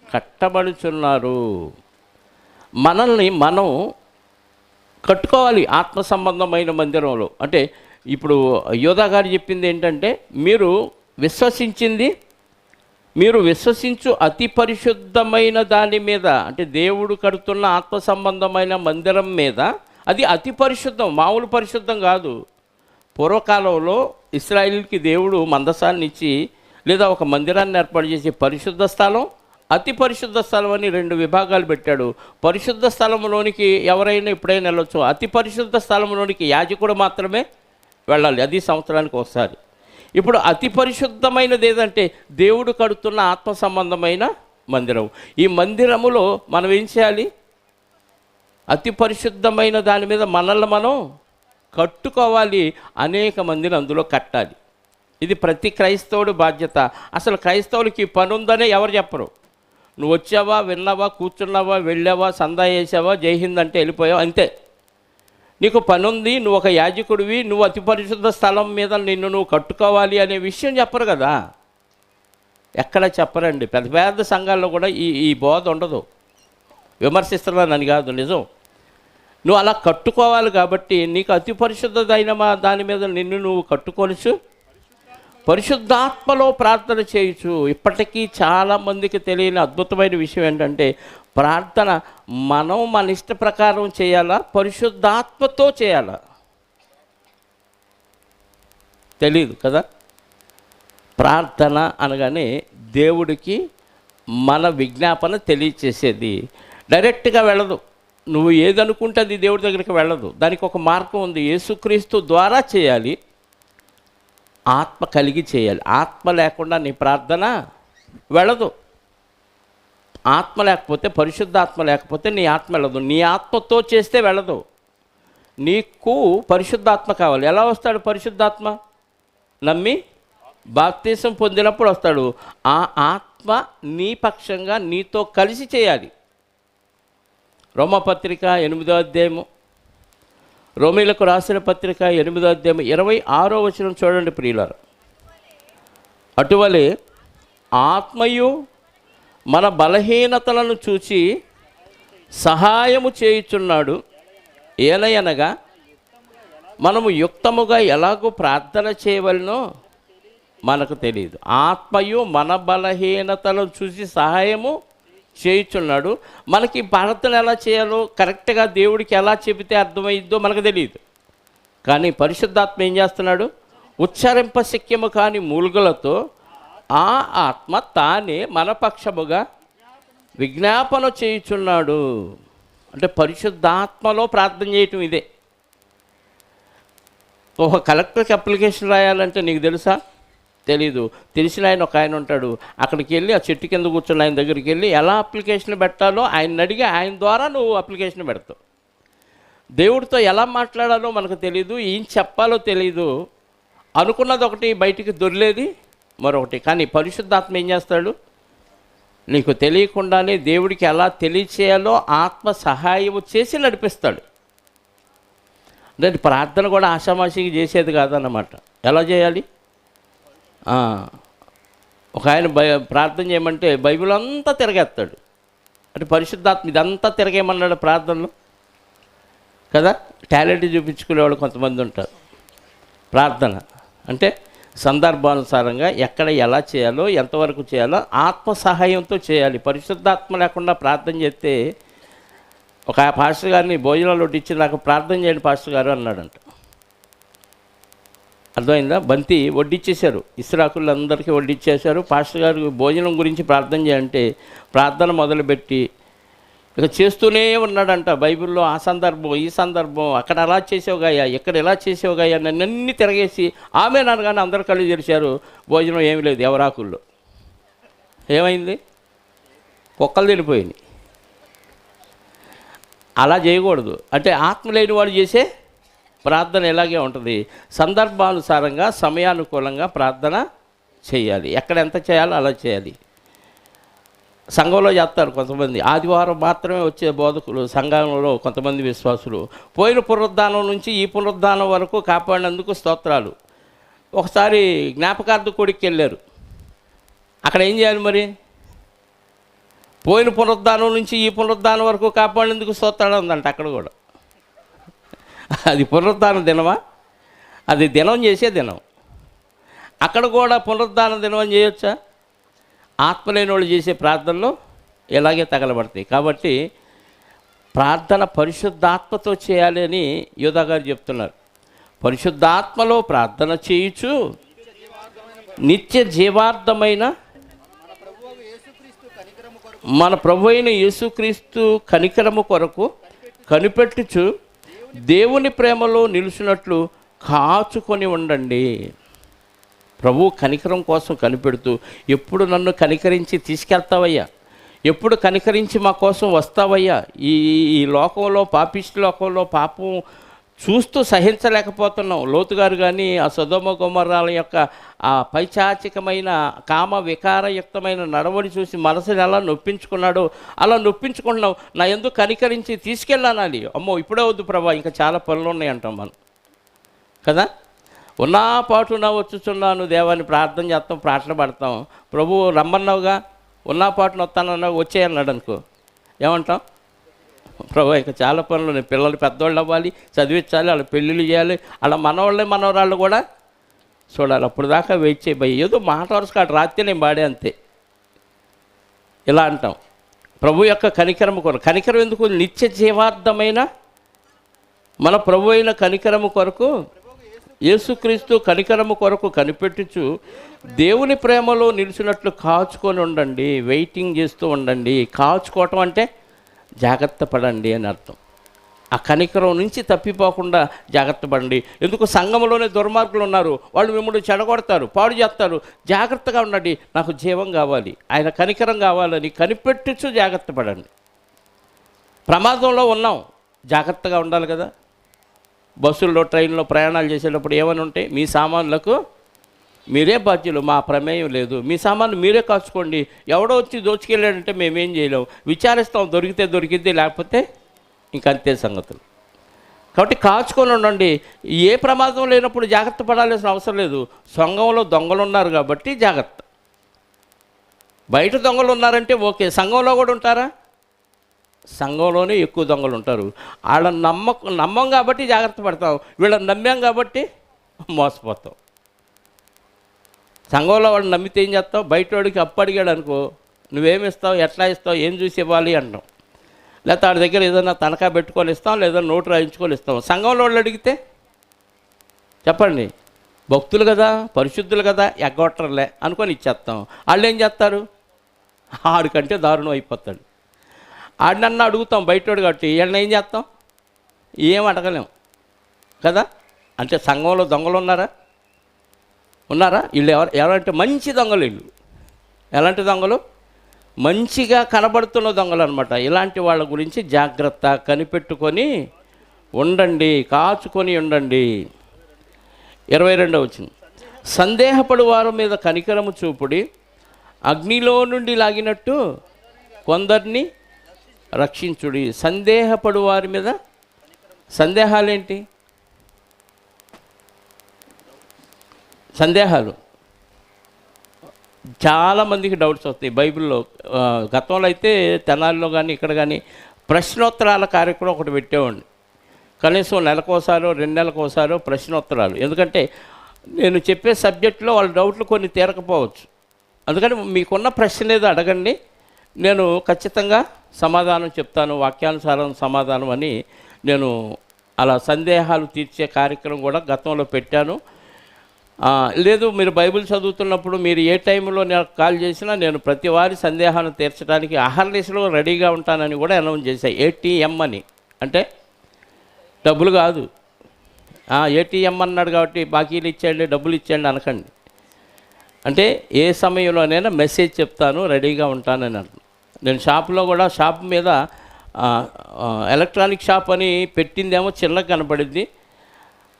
కట్టబడుచున్నారు. మనల్ని మనం కట్టుకోవాలి ఆత్మ సంబంధమైన మందిరంలో. అంటే ఇప్పుడు యోధా గారు చెప్పింది ఏంటంటే, మీరు విశ్వసించు అతి పరిశుద్ధమైన దాని మీద, అంటే దేవుడు కడుతున్న ఆత్మ సంబంధమైన మందిరం మీద, అది అతి పరిశుద్ధం, మామూలు పరిశుద్ధం కాదు. పూర్వకాలంలో ఇశ్రాయేలుకి దేవుడు మందసాన్ని ఇచ్చి లేదా ఒక మందిరాన్ని ఏర్పాటు చేసి పరిశుద్ధ స్థలం, అతి పరిశుద్ధ స్థలం అని 2 విభాగాలు పెట్టాడు. పరిశుద్ధ స్థలంలోనికి ఎవరైనా ఎప్పుడైనా వెళ్ళొచ్చు. అతి పరిశుద్ధ స్థలంలోనికి యాజకుడు మాత్రమే వెళ్ళాలి, అది సంవత్సరానికి ఒకసారి. ఇప్పుడు అతి పరిశుద్ధమైనది ఏదంటే దేవుడు కడుతున్న ఆత్మ సంబంధమైన మందిరం. ఈ మందిరములో మనం ఏం చేయాలి? అతి పరిశుద్ధమైన దాని మీద మనల్ని మనం కట్టుకోవాలి. అనేక మందిని అందులో కట్టాలి. ఇది ప్రతి క్రైస్తవుడి బాధ్యత. అసలు క్రైస్తవులకి పని ఉందనే ఎవరు చెప్పరు. నువ్వు వచ్చావా, విన్నావా, కూర్చున్నావా, వెళ్ళావా, సందా వేసావా, జైహింద్ అంటే వెళ్ళిపోయావు, అంతే. నీకు పని ఉంది, నువ్వు ఒక యాజకుడివి, నువ్వు అతి పరిశుద్ధ స్థలం మీద నిన్ను నువ్వు కట్టుకోవాలి అనే విషయం చెప్పరు కదా. ఎక్కడ చెప్పరండి. పెద్ద పెద్ద సంఘాల్లో కూడా ఈ బోధ ఉండదు. విమర్శిస్తున్నానని కాదు, నిజం. నువ్వు అలా కట్టుకోవాలి కాబట్టి నీకు అతి పరిశుద్ధమైన దాని మీద నిన్ను నువ్వు కట్టుకొనిచు పరిశుద్ధాత్మలో ప్రార్థన చేయొచ్చు. ఇప్పటికీ చాలామందికి తెలియని అద్భుతమైన విషయం ఏంటంటే, ప్రార్థన మనం మన ఇష్ట ప్రకారం చేయాలా, పరిశుద్ధాత్మతో చేయాలా తెలీదు కదా. ప్రార్థన అనగానే దేవుడికి మన విజ్ఞాపన తెలియచేసేది. డైరెక్ట్గా వెళ్ళదు. నువ్వు ఏదనుకుంటే అది దేవుడి దగ్గరికి వెళ్ళదు. దానికి ఒక మార్గం ఉంది. యేసుక్రీస్తు ద్వారా చేయాలి, ఆత్మ కలిగి చేయాలి. ఆత్మ లేకుండా నీ ప్రార్థన వెళ్ళదు. ఆత్మ లేకపోతే, పరిశుద్ధాత్మ లేకపోతే నీ ఆత్మ వెళ్ళదు. నీ ఆత్మతో చేస్తే వెళ్ళదు. నీకు పరిశుద్ధాత్మ కావాలి. ఎలా వస్తాడు పరిశుద్ధాత్మ? నమ్మి బాప్తీసం పొందినప్పుడు వస్తాడు. ఆ ఆత్మ నీ పక్షంగా నీతో కలిసి చేయాలి. రోమపత్రిక 8వ అధ్యాయము, రోమీలకు రాసిన పత్రిక 8వ అధ్యాయం 26వ వచనం చూడండి ప్రియులారా. అటువలే ఆత్మయు మన బలహీనతలను చూచి సహాయము చేయుచున్నాడు. ఏలయనగా మనము యుక్తముగా ఎలాగో ప్రార్థన చేయవలనో మనకు తెలియదు. ఆత్మయు మన బలహీనతలను చూసి సహాయము చేయుచున్నాడు. మనకి ప్రార్థన ఎలా చేయాలో కరెక్ట్గా దేవుడికి ఎలా చెబితే అర్థమైద్దో మనకు తెలియదు. కానీ పరిశుద్ధాత్మ ఏం చేస్తున్నాడు? ఉచ్చరింపశక్యము కాని మూలుగులతో ఆ ఆత్మ తానే మన పక్షముగా విజ్ఞాపన చేయుచున్నాడు. అంటే పరిశుద్ధాత్మలో ప్రార్థన చేయటం ఇదే. ఒక కలెక్టర్కి అప్లికేషన్ రాయాలంటే నీకు తెలుసా? తెలీదు. తెలిసిన ఆయన ఒక ఆయన ఉంటాడు. అక్కడికి వెళ్ళి ఆ చెట్టు కింద కూర్చున్న ఆయన దగ్గరికి వెళ్ళి ఎలా అప్లికేషన్ పెట్టాలో ఆయన అడిగి ఆయన ద్వారా నువ్వు అప్లికేషన్ పెడతావు. దేవుడితో ఎలా మాట్లాడాలో మనకు తెలీదు, ఏం చెప్పాలో తెలీదు. అనుకున్నది ఒకటి, బయటికి దొరిలేది మరొకటి. కానీ పరిశుద్ధాత్మ ఏం చేస్తాడు? నీకు తెలియకుండానే దేవుడికి ఎలా తెలియచేయాలో ఆత్మ సహాయం చేసి నడిపిస్తాడు. అంటే ప్రార్థన కూడా ఆషామాషికి చేసేది కాదన్నమాట. ఎలా చేయాలి? ఒక ఆయన ప్రార్థన చేయమంటే బైబిల్ అంతా తిరగేస్తాడు. అంటే పరిశుద్ధాత్మ ఇదంతా తిరగేయమన్నాడు ప్రార్థనలో కదా. టాలెంట్ చూపించుకునేవాళ్ళు కొంతమంది ఉంటారు. ప్రార్థన అంటే సందర్భానుసారంగా ఎక్కడ ఎలా చేయాలో, ఎంతవరకు చేయాలో ఆత్మ సహాయంతో చేయాలి. పరిశుద్ధాత్మ లేకుండా ప్రార్థన చేస్తే, ఒక పాస్టర్ గారిని భోజనాలు వడ్డించి నాకు ప్రార్థన చేయండి పాస్టర్ గారు అన్నాడంట. అర్థమైందా? బంతి వడ్డిచ్చేశారు, ఇస్రాకులందరికీ వడ్డిచ్చేశారు. పాస్టర్ గారు భోజనం గురించి ప్రార్థన చేయంటే ప్రార్థన మొదలుపెట్టి ఇక చేస్తూనే ఉన్నాడంట. బైబిల్లో ఆ సందర్భం, ఈ సందర్భం, అక్కడ అలా చేసేవగాయా, ఇక్కడ ఎలా చేసేవగాయా నన్ను తిరగేసి ఆమె అనగానే అందరు కళ్ళు తెరిచారు. భోజనం ఏమీ లేదు ఎవరాకుల్లో. ఏమైంది? కుక్కలు తినిపోయింది. అలా చేయకూడదు. అంటే ఆత్మ లేని వాడు చేసే ప్రార్థన ఇలాగే ఉంటుంది. సందర్భానుసారంగా సమయానుకూలంగా ప్రార్థన చేయాలి. ఎక్కడ ఎంత చేయాలో అలా చేయాలి. సంఘంలో చేస్తారు కొంతమంది, ఆదివారం మాత్రమే వచ్చే బోధకులు, సంఘంలో కొంతమంది విశ్వాసులు పోయిన పునరుద్ధానం నుంచి ఈ పునరుద్ధానం వరకు కాపాడినందుకు స్తోత్రాలు. ఒకసారి జ్ఞాపకార్థ కొడుకు వెళ్ళారు. అక్కడ ఏం చేయాలి మరి? పోయిన పునరుద్ధానం నుంచి ఈ పునరుద్ధానం వరకు కాపాడినందుకు స్తోత్రాలు ఉందంట అక్కడ కూడా. అది పునరుద్ధాన దినమా? అది దినం చేసే దినం. అక్కడ కూడా పునరుద్ధాన దినం అని చేయొచ్చా? ఆత్మలేని వాళ్ళు చేసే ప్రార్థనలు ఇలాగే తగలబడతాయి. కాబట్టి ప్రార్థన పరిశుద్ధాత్మతో చేయాలి అని యోధా గారు చెప్తున్నారు. పరిశుద్ధాత్మలో ప్రార్థన చేయుచు నిత్య జీవార్థమైన మన ప్రభు అయిన యేసుక్రీస్తు కనికరము కొరకు కనిపెట్టుచు దేవుని ప్రేమలో నిలుచున్నట్లు కాచుకొని ఉండండి. ప్రభు కనికరం కోసం కనిపెడుతూ, ఎప్పుడు నన్ను కనికరించి తీసుకెళ్తావయ్యా, ఎప్పుడు కనికరించి మా కోసం వస్తావయ్యా, ఈ లోకంలో, పాపిష్టి లోకంలో పాపం చూస్తూ సహించలేకపోతున్నాం. లోతుగారు కానీ ఆ సొదొమ గొమొర్రాల యొక్క ఆ పైచాచికమైన కామ వికారయుక్తమైన నడవడి చూసి మనసుని ఎలా నొప్పించుకున్నాడో అలా నొప్పించుకుంటున్నాం. నా ఎందుకు కనికరించి తీసుకెళ్ళాలి. అమ్మో ఇప్పుడే వద్దు ప్రభా, ఇంకా చాలా పనులు ఉన్నాయి అంటాం మనం కదా. ఉన్నా పాటున వచ్చుచున్నాను దేవాన్ని ప్రార్థన చేస్తాం, ప్రార్థన పడతాం. ప్రభు రమ్మన్నావుగా, ఉన్నా పాటున వస్తానన్నావు, వచ్చేయన్నాడు అనుకో, ఏమంటాం? ప్రభు ఇంకా చాలా పనులు ఉన్నాయి, పిల్లలు పెద్దవాళ్ళు అవ్వాలి, చదివించాలి, వాళ్ళ పెళ్ళిళ్ళు చేయాలి, అలా మనవాళ్ళే మనవరాళ్ళు కూడా చూడాలి. అప్పుడు దాకా వెయిట్ చేయబోయి ఏదో మాట వరుస కాదు, రాత్రి నేను పాడే అంతే ఇలా అంటాం. ప్రభు యొక్క కనికరము కొరకు. కనికరం ఎందుకు? నిత్య జీవార్థమైన మన ప్రభు అయిన కనికరము కొరకు, యేసుక్రీస్తు కనికరము కొరకు కనిపెట్టుచు దేవుని ప్రేమలో నిలిచినట్లు కాచుకొని ఉండండి. వెయిటింగ్ చేస్తూ ఉండండి. కాచుకోవటం అంటే జాగ్రత్త పడండి అని అర్థం. ఆ కనికరం నుంచి తప్పిపోకుండా జాగ్రత్త పడండి. ఎందుకు? సంఘంలోనే దుర్మార్గులు ఉన్నారు, వాళ్ళు మిమ్మల్ని చెడగొడతారు, పాడు చేస్తారు. జాగ్రత్తగా ఉండండి. నాకు జీవం కావాలి, ఆయన కనికరం కావాలని కనిపెట్టుచు జాగ్రత్త పడండి. ప్రమాదంలో ఉన్నాం, జాగ్రత్తగా ఉండాలి కదా. బస్సుల్లో, ట్రైన్లో ప్రయాణాలు చేసేటప్పుడు ఏమని ఉంటాయి? మీ సామాన్లకు మీరే బాధ్యులు, మా ప్రమేయం లేదు, మీ సామాన్లు మీరే కాచుకోండి. ఎవడో వచ్చి దోచుకెళ్ళాడంటే మేమేం చేయలేము, విచారిస్తాం, దొరికితే దొరికింది, లేకపోతే ఇంకంతే సంగతులు. కాబట్టి కాచుకొని ఉండండి. ఏ ప్రమాదం లేనప్పుడు జాగ్రత్త పడాల్సిన అవసరం లేదు. సంఘంలో దొంగలు ఉన్నారు కాబట్టి జాగ్రత్త. బయట దొంగలు ఉన్నారంటే ఓకే, సంఘంలో కూడా ఉంటారా? సంఘంలోనే ఎక్కువ దొంగలు ఉంటారు. వాళ్ళని నమ్మం కాబట్టి జాగ్రత్త పడతాం, వీళ్ళని నమ్మాం కాబట్టి మోసపోతాం. సంఘంలో వాడిని నమ్మితే ఏం చేస్తావు? బయట వాడికి అప్పు అడిగాడు అనుకో, నువ్వేమిస్తావు, ఎట్లా ఇస్తావు, ఏం చూసి ఇవ్వాలి అంటాం. లేకపోతే వాడి దగ్గర ఏదైనా తనఖా పెట్టుకొని ఇస్తాం, లేదా నోటు రాయించుకొని ఇస్తాం. సంఘంలో వాళ్ళు అడిగితే చెప్పండి, భక్తులు కదా, పరిశుద్ధులు కదా, ఎగ్గొట్టరులే అనుకొని ఇచ్చేస్తాం. వాళ్ళు ఏం చేస్తారు? ఆడికంటే దారుణం అయిపోతాడు. ఆడినన్నా అడుగుతాం బయటోడు కాబట్టి, వీళ్ళని ఏం చేస్తాం? ఏం అడగలేం కదా. అంటే సంఘంలో దొంగలు ఉన్నారా? వీళ్ళు ఎవరంటే మంచి దొంగలు. వీళ్ళు ఎలాంటి దొంగలు? మంచిగా కనబడుతున్న దొంగలు అనమాట. ఇలాంటి వాళ్ళ గురించి జాగ్రత్త, కనిపెట్టుకొని ఉండండి, కాచుకొని ఉండండి. 22వ వచనం, సందేహపడు వారి మీద కనికరము చూపుడి, అగ్నిలో నుండి లాగినట్టు కొందరిని రక్షించుడి. సందేహపడు వారి మీద, సందేహాలేంటి? సందేహాలు చాలామందికి డౌట్స్ వస్తాయి బైబిల్లో. గతంలో అయితే తెనాలిలో కానీ ఇక్కడ కానీ ప్రశ్నోత్తరాల కార్యక్రమం ఒకటి పెట్టేవాడిని. కనీసం నెలకోసారో 2 నెలలకోసారో ప్రశ్నోత్తరాలు. ఎందుకంటే నేను చెప్పే సబ్జెక్టులో వాళ్ళ డౌట్లు కొన్ని తీరకపోవచ్చు. అందుకని మీకున్న ప్రశ్న ఏదో అడగండి, నేను ఖచ్చితంగా సమాధానం చెప్తాను, వాక్యానుసారం సమాధానం అని నేను అలా సందేహాలు తీర్చే కార్యక్రమం కూడా గతంలో పెట్టాను. లేదు, మీరు బైబిల్ చదువుతున్నప్పుడు మీరు ఏ టైంలో నాకు కాల్ చేసినా నేను ప్రతి వారి సందేహాలను తీర్చడానికి అహర్నిశలో రెడీగా ఉంటానని కూడా అనౌన్స్ చేశాను. ఏటీఎం అని, అంటే డబ్బులు కాదు. ఏటీఎం అన్నాడు కాబట్టి బాకీలు ఇచ్చేయండి, డబ్బులు ఇచ్చేయండి అనకండి. అంటే ఏ సమయంలోనైనా మెసేజ్ చెప్తాను, రెడీగా ఉంటానని అంటున్నాను. నేను షాప్లో కూడా, షాప్ మీద ఎలక్ట్రానిక్ షాప్ అని పెట్టిందేమో చిన్నగా కనపడింది.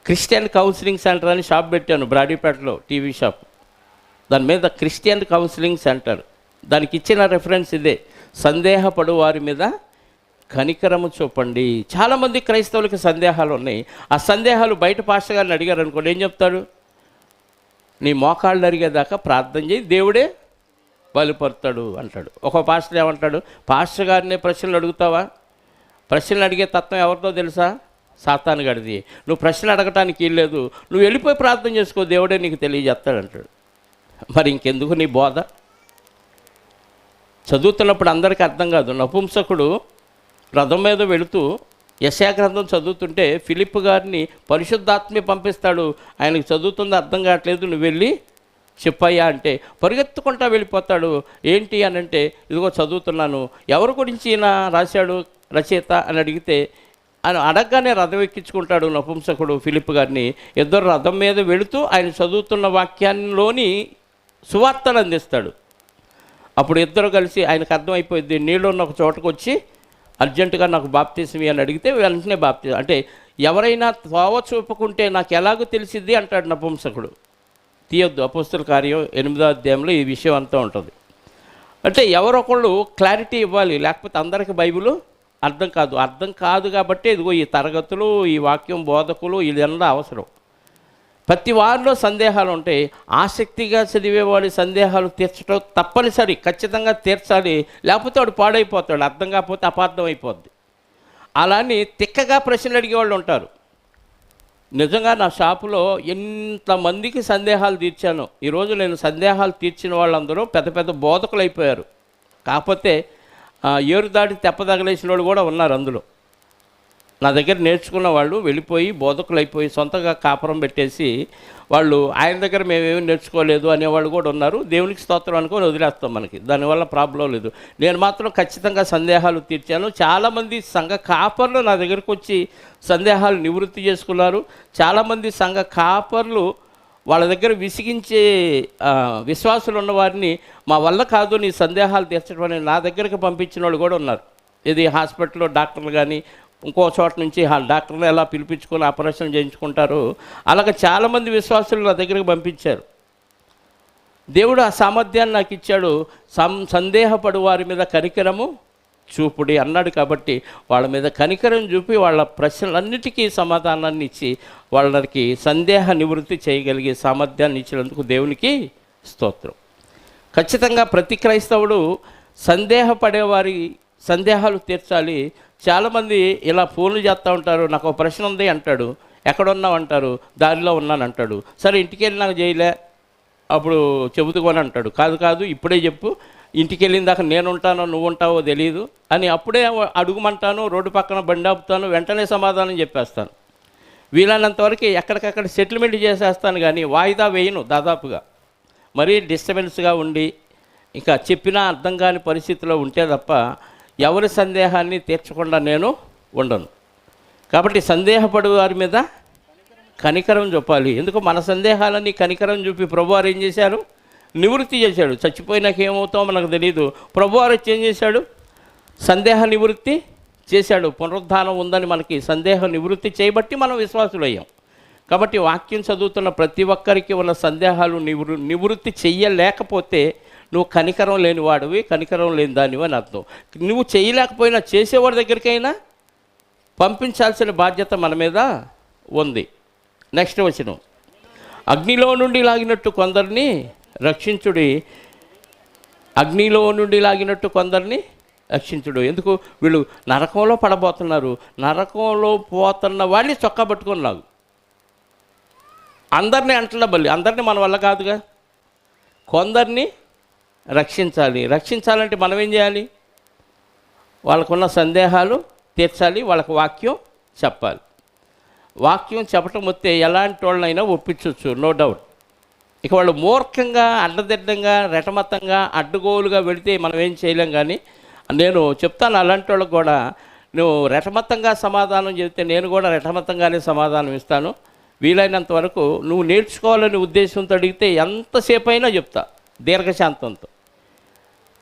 క్రిస్టియన్ కౌన్సిలింగ్ సెంటర్ అని షాప్ పెట్టాను బ్రాడీపేటలో, టీవీ షాప్. దాని మీద క్రిస్టియన్ కౌన్సిలింగ్ సెంటర్, దానికి ఇచ్చిన రెఫరెన్స్ ఇదే, సందేహపడు వారి మీద కనికరము చూపండి. చాలామంది క్రైస్తవులకి సందేహాలు ఉన్నాయి. ఆ సందేహాలు బయట పాస్టర్ గారిని అడిగారు అనుకోండి, ఏం చెప్తాడు? నీ మోకాళ్ళు అరిగేదాకా ప్రార్థన చేయి, దేవుడే బయలుపరుతాడు అంటాడు. ఒక పాస్టర్ ఏమంటాడు? పాస్టర్ గారిని ప్రశ్నలు అడుగుతావా? ప్రశ్నలు అడిగే తత్వం ఎవరితో తెలుసా? సాతాను గడిది. నువ్వు ప్రశ్నలు అడగటానికి వీల్లేదు, నువ్వు వెళ్ళిపోయి ప్రార్థన చేసుకో, దేవుడే నీకు తెలియజేస్తాడు అంటాడు. మరి ఇంకెందుకు నీ బోధ? చదువుతున్నప్పుడు అందరికీ అర్థం కాదు. నపుంసకుడు రథం మీద వెళుతూ యెషయా గ్రంథం చదువుతుంటే ఫిలిప్ గారిని పరిశుద్ధాత్మే పంపిస్తాడు, ఆయనకు చదువుతుంది అర్థం కావట్లేదు, నువ్వు వెళ్ళి చెప్పయ్యా అంటే పరిగెత్తుకుంటా వెళ్ళిపోతాడు. ఏంటి అని అంటే, ఇదిగో చదువుతున్నాను. ఎవరి గురించి ఈయన రాశాడు రచయిత అని అడిగితే, ఆయన అడగగానే రథం ఎక్కించుకుంటాడు నపుంసకుడు ఫిలిప్ గారిని. ఇద్దరు రథం మీద వెళుతూ ఆయన చదువుతున్న వాక్యాల్లోని సువార్తను అందిస్తాడు. అప్పుడు ఇద్దరు కలిసి ఆయనకు అర్థమైపోయింది, నీళ్ళు ఉన్న ఒక చోటకు వచ్చి అర్జెంటుగా నాకు బాప్తిస్మి అని అడిగితే వెంటనే బాప్తిజం. అంటే ఎవరైనా త్రోవ చూపుకుంటే నాకు ఎలాగో తెలిసిద్ది అంటాడు నపుంసకుడు. తీయొద్దు, అపోస్తల కార్యం 8వ అధ్యాయంలో ఈ విషయం అంతా ఉంటుంది. అంటే ఎవరొకళ్ళు క్లారిటీ ఇవ్వాలి, లేకపోతే అందరికీ బైబిల్ అర్థం కాదు కాబట్టి ఇదిగో ఈ తరగతులు, ఈ వాక్యం బోధకులు ఇదంతా అవసరం. ప్రతి వారిలో సందేహాలు ఉంటాయి. ఆసక్తిగా చదివేవాడి సందేహాలు తీర్చడం తప్పనిసరి, ఖచ్చితంగా తీర్చాలి. లేకపోతే వాడు పాడైపోతాడు, అర్థం కాకపోతే అపార్థం అయిపోద్ది. అలాని తిక్కగా ప్రశ్నలు అడిగేవాళ్ళు ఉంటారు. నిజంగా నా షాపులో ఎంతమందికి సందేహాలు తీర్చాను. ఈరోజు నేను సందేహాలు తీర్చిన వాళ్ళందరూ పెద్ద పెద్ద బోధకులు అయిపోయారు. కాకపోతే ఏరు దాటి తెప్పదగలేసిన వాళ్ళు కూడా ఉన్నారు అందులో. నా దగ్గర నేర్చుకున్న వాళ్ళు వెళ్ళిపోయి బోధకులు అయిపోయి సొంతంగా కాపురం పెట్టేసి వాళ్ళు ఆయన దగ్గర మేమేమీ నేర్చుకోలేదు అనేవాళ్ళు కూడా ఉన్నారు. దేవునికి స్తోత్రం అనుకొని వదిలేస్తాం, మనకి దానివల్ల ప్రాబ్లం లేదు. నేను మాత్రం ఖచ్చితంగా సందేహాలు తీర్చాను. చాలామంది సంఘ కాపర్లు నా దగ్గరకు వచ్చి సందేహాలు నివృత్తి చేసుకున్నారు. చాలామంది సంఘ కాపర్లు వాళ్ళ దగ్గర విసిగించే విశ్వాసులు ఉన్నవారిని మా వల్ల కాదు నీ సందేహాలు తీర్చడం అని నా దగ్గరకు పంపించిన వాళ్ళు కూడా ఉన్నారు. ఇది హాస్పిటల్లో డాక్టర్లు కానీ ఇంకో చోట నుంచి డాక్టర్లు ఎలా పిలిపించుకొని ఆపరేషన్ చేయించుకుంటారు, అలాగ చాలామంది విశ్వాసులు నా దగ్గరికి పంపించారు. దేవుడు ఆ సామర్థ్యాన్ని నాకు ఇచ్చాడు. సందేహపడు వారి మీద కనికరము చూపుడి అన్నాడు. కాబట్టి వాళ్ళ మీద కనికరం చూపి వాళ్ళ ప్రశ్నలన్నిటికీ సమాధానాన్ని ఇచ్చి వాళ్ళకి సందేహ నివృత్తి చేయగలిగే సామర్థ్యాన్ని ఇచ్చినందుకు దేవునికి స్తోత్రం. ఖచ్చితంగా ప్రతి క్రైస్తవుడు సందేహపడేవారి సందేహాలు తీర్చాలి. చాలామంది ఇలా ఫోన్లు చేస్తూ ఉంటారు, నాకు ఒక ప్రశ్న ఉంది అంటాడు, ఎక్కడున్నావు అంటారు, దారిలో ఉన్నాను అంటాడు. సరే ఇంటికి వెళ్ళి నాకు చేయలే, అప్పుడు చెబుతుకొని అంటాడు. కాదు ఇప్పుడే చెప్పు, ఇంటికి వెళ్ళిన దాకా నేను ఉంటానో నువ్వు ఉంటావో తెలియదు అని అప్పుడే అడుగుమంటాను, రోడ్డు పక్కన బండి ఆపుతాను, వెంటనే సమాధానం చెప్పేస్తాను. వీలైనంతవరకు ఎక్కడికక్కడ సెటిల్మెంట్ చేసేస్తాను, కానీ వాయిదా వేయను దాదాపుగా. మరీ డిస్టర్బెన్స్గా ఉండి ఇంకా చెప్పినా అర్థం కాని పరిస్థితిలో ఉంటే తప్ప ఎవరి సందేహాన్ని తీర్చకుండా నేను ఉండను. కాబట్టి సందేహపడు వారి మీద కనికరం చూపాలి. ఎందుకు మన సందేహాలన్నీ కనికరం చూపి ప్రభువారు ఏం చేశారు? నివృత్తి చేశాడు. చచ్చిపోయినాక ఏమవుతామో మనకు తెలియదు. ప్రభువారు వచ్చి ఏం చేశాడు? సందేహ నివృత్తి చేశాడు. పునరుద్ధానం ఉందని మనకి సందేహ నివృత్తి చేయబట్టి మనం విశ్వాసులయ్యాం. కాబట్టి వాక్యం చదువుతున్న ప్రతి ఒక్కరికి ఉన్న సందేహాలు నివృత్తి చెయ్యలేకపోతే నువ్వు కనికరం లేని వాడివి, కనికరం లేని దానివి అని అర్థం. నువ్వు చేయలేకపోయినా చేసేవాడి దగ్గరికైనా పంపించాల్సిన బాధ్యత మన మీద ఉంది. నెక్స్ట్ వచనం, అగ్నిలో నుండి లాగినట్టు కొందరిని రక్షించుడి. అగ్నిలో నుండి లాగినట్టు కొందరిని రక్షించుడు. ఎందుకు? వీళ్ళు నరకంలో పడబోతున్నారు. నరకంలో పోతున్న వాళ్ళని చొక్కా పట్టుకొని లాగు. అందరినీ అంటున్నా బల్లి, అందరినీ మన వల్ల కాదుగా, కొందరిని రక్షించాలి. రక్షించాలంటే మనం ఏం చేయాలి? వాళ్ళకున్న సందేహాలు తీర్చాలి, వాళ్ళకు వాక్యం చెప్పాలి. వాక్యం చెప్పటం వస్తే ఎలాంటి వాళ్ళనైనా ఒప్పించవచ్చు, నో డౌట్. ఇక వాళ్ళు మూర్ఖంగా అడ్డదిడ్డంగా రెటమతంగా అడ్డుగోలుగా వెళితే మనం ఏం చేయలేం. కానీ నేను చెప్తాను అలాంటి వాళ్ళకు కూడా, నువ్వు రెటమతంగా సమాధానం చెబితే నేను కూడా రెటమతంగానే సమాధానం ఇస్తాను. వీలైనంత వరకు నువ్వు నేర్చుకోవాలనే ఉద్దేశంతో అడిగితే ఎంతసేపు అయినా చెప్తా దీర్ఘశాంతంతో.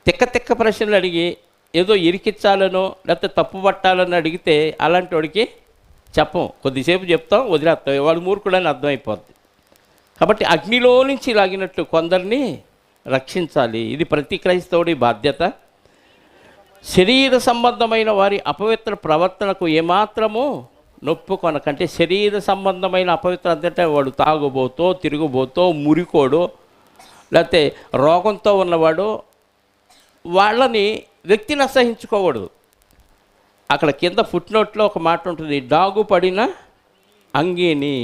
తిక్క ప్రశ్నలు అడిగి ఏదో ఇరికిచ్చాలనో లేకపోతే తప్పు పట్టాలని అడిగితే అలాంటి వాడికి చెప్పం, కొద్దిసేపు చెప్తాం, వదిలేస్తాం, వాడు మూర్ఖుడని అర్థమైపోద్ది. కాబట్టి అగ్నిలో నుంచి లాగినట్లు కొందరిని రక్షించాలి. ఇది ప్రతి క్రైస్తవుడి బాధ్యత. శరీర సంబంధమైన వారి అపవిత్ర ప్రవర్తనకు ఏమాత్రము నొప్పుకొనకంటే, శరీర సంబంధమైన అపవిత్రత అంటే వాడు తాగుబోతో, తిరుగుబోతో, మురికోడు, లేకపోతే రోగంతో ఉన్నవాడు, వాళ్ళని వ్యక్తిని అసహించుకోకూడదు. అక్కడ కింద ఫుట్నోట్లో ఒక మాట ఉంటుంది, డాగు పడిన అంగీని.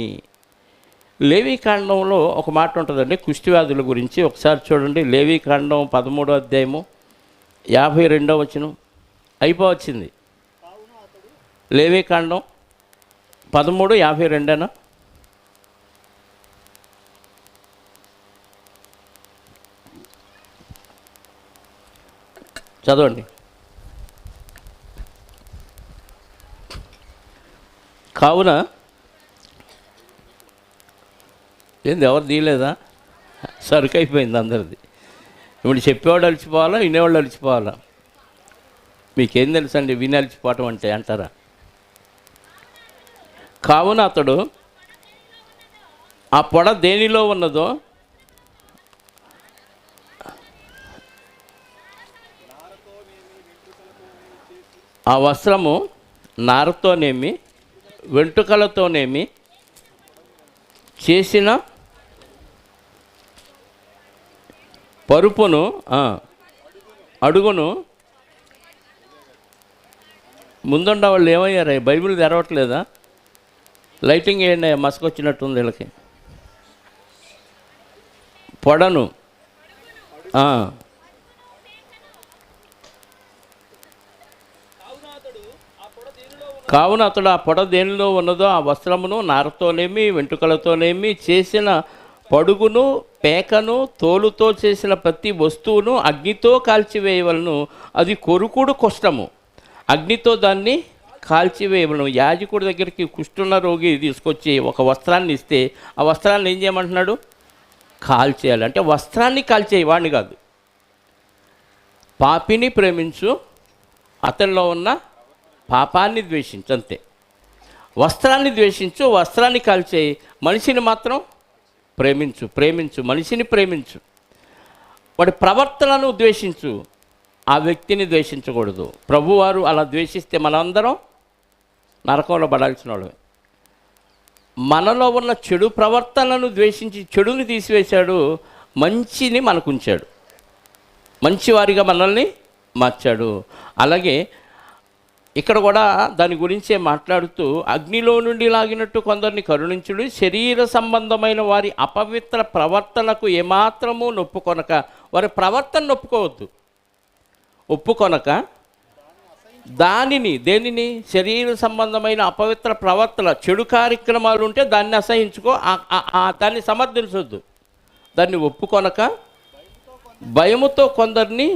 లేవీకాండంలో ఒక మాట ఉంటుందండి కుష్ఠవ్యాధుల గురించి. ఒకసారి చూడండి, లేవీకాండం 13వ అధ్యాయము 52వ వచనం. అయిపోవచ్చింది. లేవీకాండం 13:52 చదవండి. కావున ఏంది, ఎవరు తీయలేదా? సరుకు అయిపోయింది అందరిది. ఇప్పుడు చెప్పేవాడు అలిచిపోవాలా, వినేవాళ్ళు అలిచిపోవాలా? మీకేం తెలుసండి విని అలిచిపోవటం అంటే అంటారా? కావున అతడు ఆ పొడ దేనిలో ఉన్నదో ఆ వస్త్రము నారతోనేమి వెంట్రుకలతోనేమి చేసిన పరుపును అడుగును. ముందుండ వాళ్ళు ఏమయ్యారా? బైబిల్ తెరవట్లేదా? లైటింగ్ వేయండి, మసకొచ్చినట్టుంది వీళ్ళకి. పొడను కావున అతడు ఆ పొడ దేనిలో ఉన్నదో ఆ వస్త్రమును నారతోనేమి వెంట్రుకలతోనేమి చేసిన పడుగును, పేకను, తోలుతో చేసిన ప్రతి వస్తువును అగ్నితో కాల్చివేయవలను. అది కొరుకుడు కుష్టము, అగ్నితో దాన్ని కాల్చివేయవలను. యాజకుడి దగ్గరికి కుష్ఠున్న రోగి తీసుకొచ్చి ఒక వస్త్రాన్ని ఇస్తే ఆ వస్త్రాన్ని ఏం చేయమంటున్నాడు? కాల్చేయాలి. అంటే వస్త్రాన్ని కాల్చేయి, వాడిని కాదు. పాపిని ప్రేమించు, అతనిలో ఉన్న పాపాన్ని ద్వేషించు, అంతే. వస్త్రాన్ని ద్వేషించు, వస్త్రాన్ని కాల్చేయి. మనిషిని మాత్రం ప్రేమించు, మనిషిని ప్రేమించు. వాడి ప్రవర్తనను ద్వేషించు, ఆ వ్యక్తిని ద్వేషించకూడదు. ప్రభువారు అలా ద్వేషిస్తే మనందరం నరకంలో పడాల్సిన వాళ్ళమే. మనలో ఉన్న చెడు ప్రవర్తనను ద్వేషించి చెడుని తీసివేశాడు, మంచిని మనకుంచాడు, మంచివారిగా మనల్ని మార్చాడు. అలాగే ఇక్కడ కూడా దాని గురించే మాట్లాడుతూ, అగ్నిలో నుండి లాగినట్టు కొందరిని కరుణించుడు, శరీర సంబంధమైన వారి అపవిత్ర ప్రవర్తనకు ఏమాత్రము నొప్పుకొనక. వారి ప్రవర్తన ఒప్పుకొనక దేనిని శరీర సంబంధమైన అపవిత్ర ప్రవర్తన, చెడు కార్యక్రమాలు ఉంటే దాన్ని అసహించుకో, దాన్ని సమర్థించొద్దు. దాన్ని ఒప్పుకొనక భయముతో కొందరిని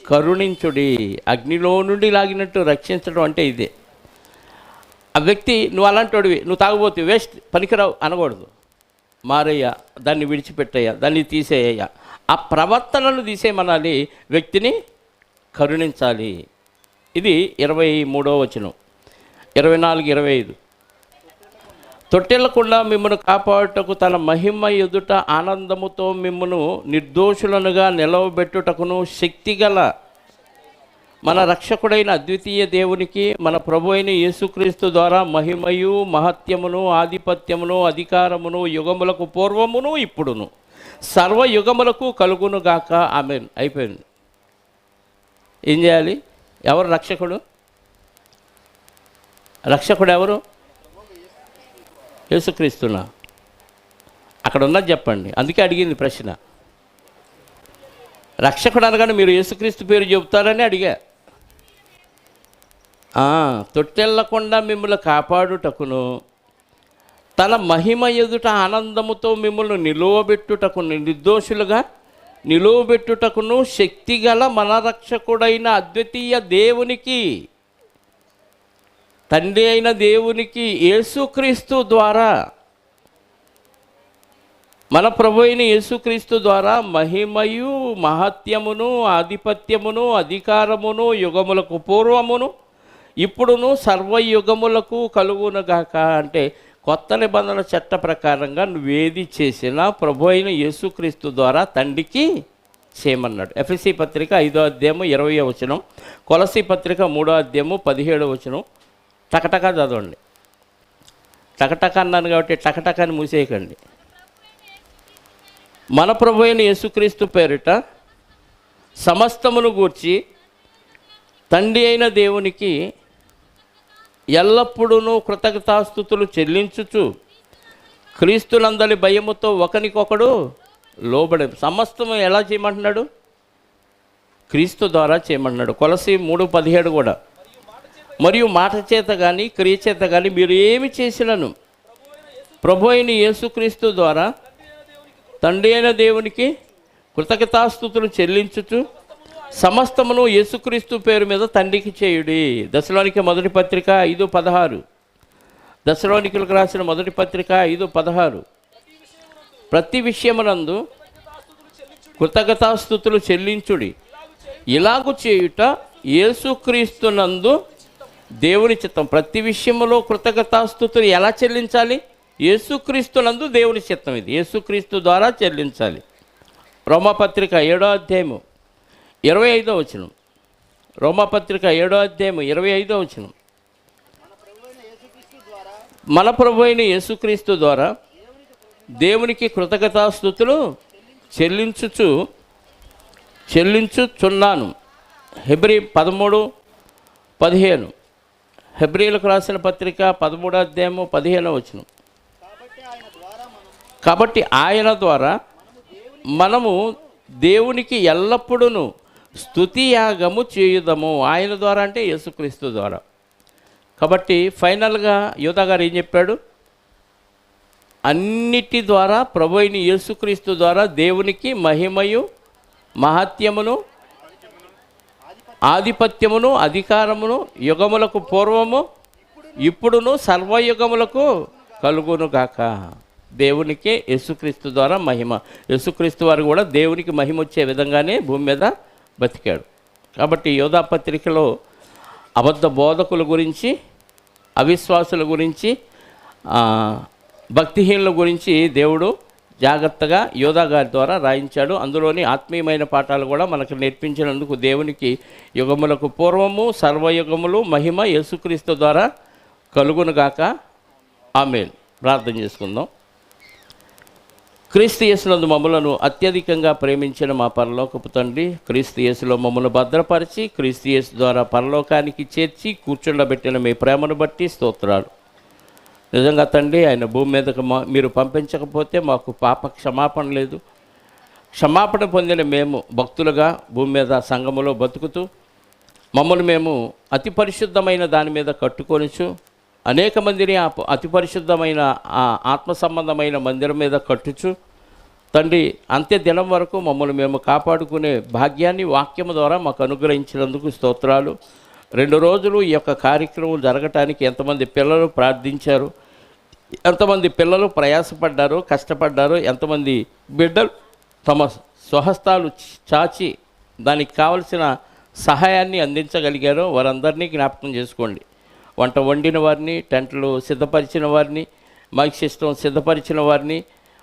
కరుణించుడి. అగ్నిలో నుండి లాగినట్టు రక్షించడం అంటే ఇదే. ఆ వ్యక్తి, నువ్వు అలాంటివాడివి, నువ్వు తాగబోతే వేస్ట్, పనికిరావు అనకూడదు. మారయ్యా, దాన్ని విడిచిపెట్టయ్యా, దాన్ని తీసేయ్యా. ఆ ప్రవర్తనను తీసేయమనాలి, వ్యక్తిని కరుణించాలి. ఇది 23వ వచనం, 24, 25. తొట్టెళ్లకుండా మిమ్మను కాపాడుటకు తన మహిమ ఎదుట ఆనందముతో మిమ్మను నిర్దోషులనుగా నిలవబెట్టుటకును శక్తిగల మన రక్షకుడైన అద్వితీయ దేవునికి మన ప్రభు అయిన యేసుక్రీస్తు ద్వారా మహిమయు మహత్యమును ఆధిపత్యమును అధికారమును యుగములకు పూర్వమును ఇప్పుడును సర్వయుగములకు కలుగునుగాక. ఆమేన్. అయిపోయింది. ఏం చేయాలి? ఎవరు రక్షకుడు? రక్షకుడు ఎవరు? యేసుక్రీస్తునా? అక్కడ ఉన్నది చెప్పండి. అందుకే అడిగింది ప్రశ్న. రక్షకుడు అనగానే మీరు యేసుక్రీస్తు పేరు చెబుతారని అడిగా. తొట్టెళ్లకుండా మిమ్మల్ని కాపాడుటకును తన మహిమ ఎదుట ఆనందముతో మిమ్మల్ని నిలువబెట్టుటకును, నిర్దోషులుగా నిలువబెట్టుటకును శక్తిగల మన రక్షకుడైన అద్వితీయ దేవునికి, తండ్రి అయిన దేవునికి యేసుక్రీస్తు ద్వారా, మన ప్రభు అయిన యేసుక్రీస్తు ద్వారా మహిమయు మహత్యమును ఆధిపత్యమును అధికారమును యుగములకు పూర్వమును ఇప్పుడును సర్వయుగములకు కలుగునుగాక. అంటే కొత్త నిబంధన చట్ట ప్రకారంగా నువ్వేది చేసినా ప్రభు అయిన యేసుక్రీస్తు ద్వారా తండ్రికి చేయమన్నాడు. ఎఫెసీ పత్రిక 5వ అధ్యాయము 20వ వచనం, కొలసీ పత్రిక 3వ అధ్యాయము 17వ వచనం. టకటకా చదవండి. టకటక అన్నాను కాబట్టి టకటకాని మూసేయకండి. మన ప్రభు అయిన యేసుక్రీస్తు పేరిట సమస్తమును గూర్చి తండ్రి అయిన దేవునికి ఎల్లప్పుడూ కృతజ్ఞతాస్తుతులు చెల్లించుచు క్రీస్తునందలి భయముతో ఒకనికొకడు లోబడి. సమస్తము ఎలా చేయమంటున్నాడు? క్రీస్తు ద్వారా చేయమంటున్నాడు. కొలసి 3:17 కూడా, మరియు మాట చేత కానీ క్రియ చేత కానీ మీరు ఏమి చేసినను ప్రభు అయిన యేసుక్రీస్తు ద్వారా తండ్రి అయిన దేవునికి కృతజ్ఞతాస్తుతులు చెల్లించుచు సమస్తమును యేసుక్రీస్తు పేరు మీద తండ్రికి చేయుడి. దశలోనిక మొదటి పత్రిక 5:16. దశలోనికులకు రాసిన మొదటి పత్రిక 5:16. ప్రతి విషయమునందు కృతజ్ఞతాస్తుతులు చెల్లించుడి, ఇలాగు చేయుట యేసుక్రీస్తునందు దేవుని చిత్తం. ప్రతి విషయంలో కృతజ్ఞతాస్తుతులు ఎలా చెల్లించాలి? యేసుక్రీస్తునందు దేవుని చిత్తం. ఇది యేసుక్రీస్తు ద్వారా చెల్లించాలి. రోమాపత్రిక 7వ అధ్యాయము 25వ వచనం. రోమాపత్రిక 7వ అధ్యాయము 25వ వచనం. మన ప్రభు అయిన యేసుక్రీస్తు ద్వారా దేవునికి కృతజ్ఞతాస్తుతులు చెల్లించుచున్నాను. హెబ్రీ 13:15. హెబ్రీలకు రాసిన పత్రిక 13వ అధ్యాయము 15వ వచనం. కాబట్టి ఆయన ద్వారా మనము దేవునికి ఎల్లప్పుడూ స్తుతియాగము చేయుదము. ఆయన ద్వారా అంటే యేసుక్రీస్తు ద్వారా. కాబట్టి ఫైనల్గా యోధా గారు ఏం చెప్పాడు? అన్నిటి ద్వారా ప్రభు అయిన యేసుక్రీస్తు ద్వారా దేవునికి మహిమయు మహత్యమును ఆధిపత్యమును అధికారమును యుగములకు పూర్వము ఇప్పుడును సర్వయుగములకు కలుగునుగాక. దేవునికి యేసుక్రీస్తు ద్వారా మహిమ. యేసుక్రీస్తు వారు కూడా దేవునికి మహిమ వచ్చే విధంగానే భూమి మీద బతికాడు. కాబట్టి యోధా పత్రికలో అబద్ధ బోధకుల గురించి, అవిశ్వాసుల గురించి, భక్తిహీనుల గురించి దేవుడు జాగ్రత్తగా యోధా గారి ద్వారా రాయించాడు. అందులోని ఆత్మీయమైన పాఠాలు కూడా మనకు నేర్పించినందుకు దేవునికి యుగములకు పూర్వము సర్వయుగములు మహిమ యేసుక్రీస్తు ద్వారా కలుగునుగాక. ఆమేన్. ప్రార్థన చేసుకుందాం. క్రీస్తు యేసునందు మమ్ములను అత్యధికంగా ప్రేమించిన మా పరలోకపు తండ్రి, క్రీస్తు యేసులో మమ్మల్ని భద్రపరిచి క్రీస్తు యేసు ద్వారా పరలోకానికి చేర్చి కూర్చుండబెట్టిన మీ ప్రేమను బట్టి స్తోత్రాలు. నిజంగా తండ్రి, ఆయన భూమి మీదకు మీరు పంపించకపోతే మాకు పాప క్షమాపణ లేదు. క్షమాపణ పొందిన మేము భక్తులుగా భూమి మీద సంఘములో బతుకుతూ మమ్మల్ని మేము అతి పరిశుద్ధమైన దాని మీద కట్టుకొనిచు అనేక మందిని అతి పరిశుద్ధమైన ఆత్మ సంబంధమైన మందిరం మీద కట్టుచు తండ్రి అంత్య దినం వరకు మమ్మల్ని మేము కాపాడుకునే భాగ్యాన్ని వాక్యము ద్వారా మాకు అనుగ్రహించినందుకు స్తోత్రాలు. 2 రోజులు ఈ యొక్క కార్యక్రమం జరగటానికి ఎంతమంది పిల్లలు ప్రార్థించారు, ఎంతమంది పిల్లలు ప్రయాసపడ్డారు, కష్టపడ్డారు, ఎంతమంది బిడ్డలు తమ స్వహస్తాలు చాచి దానికి కావలసిన సహాయాన్ని అందించగలిగారో వారందరినీ జ్ఞాపకం చేసుకోండి. వంట వండిన వారిని, టెంట్లు సిద్ధపరిచిన వారిని, మైక్ సిస్టమ్ సిద్ధపరిచిన వారిని,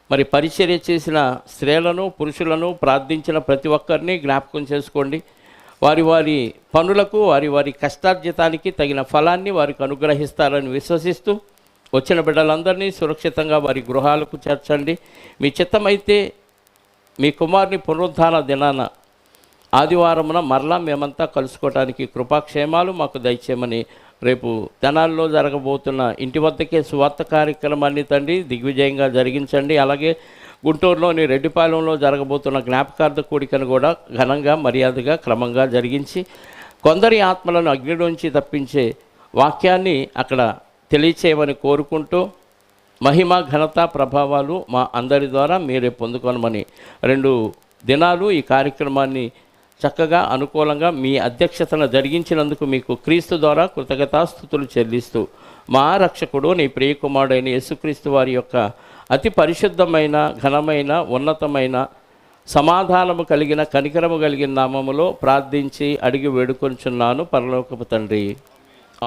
మరి పరిచర్య చేసిన స్త్రీలను, పురుషులను, ప్రార్థించిన ప్రతి ఒక్కరిని జ్ఞాపకం చేసుకోండి. వారి వారి పనులకు, వారి వారి కష్టార్జితానికి తగిన ఫలాన్ని వారికి అనుగ్రహిస్తారని విశ్వసిస్తూ వచ్చిన బిడ్డలందరినీ సురక్షితంగా వారి గృహాలకు చేర్చండి. మీ చిత్తమైతే మీ కుమారుని పునరుద్ధాన దినాన ఆదివారమున మరలా మేమంతా కలుసుకోవటానికి కృపాక్షేమాలు మాకు దయచేయమని రేపు తెనాల్లో జరగబోతున్న ఇంటి వద్దకే సువార్త కార్యక్రమాన్ని తండ్రి దిగ్విజయంగా జరిగించండి. అలాగే గుంటూరులోని రెడ్డిపాలెంలో జరగబోతున్న జ్ఞాపకార్థ కూడికను కూడా ఘనంగా మర్యాదగా క్రమంగా జరిగించి కొందరి ఆత్మలను అగ్నిలోంచి తప్పించే వాక్యాన్ని అక్కడ తెలియచేయమని కోరుకుంటూ మహిమ ఘనత ప్రభావాలు మా అందరి ద్వారా మీరే పొందుకోనమని 2 దినాలు ఈ కార్యక్రమాన్ని చక్కగా అనుకూలంగా మీ అధ్యక్షతను జరిగించినందుకు మీకు క్రీస్తు ద్వారా కృతజ్ఞతాస్తుతులు చెల్లిస్తూ మా రక్షకుడు నీ ప్రియకుమారుడైన యేసుక్రీస్తు వారి యొక్క అతి పరిశుద్ధమైన ఘనమైన ఉన్నతమైన సమాధానము కలిగిన కనికరము కలిగిన నామములో ప్రార్థించి అడిగి వేడుకొంచున్నాను పరలోకపు తండ్రి.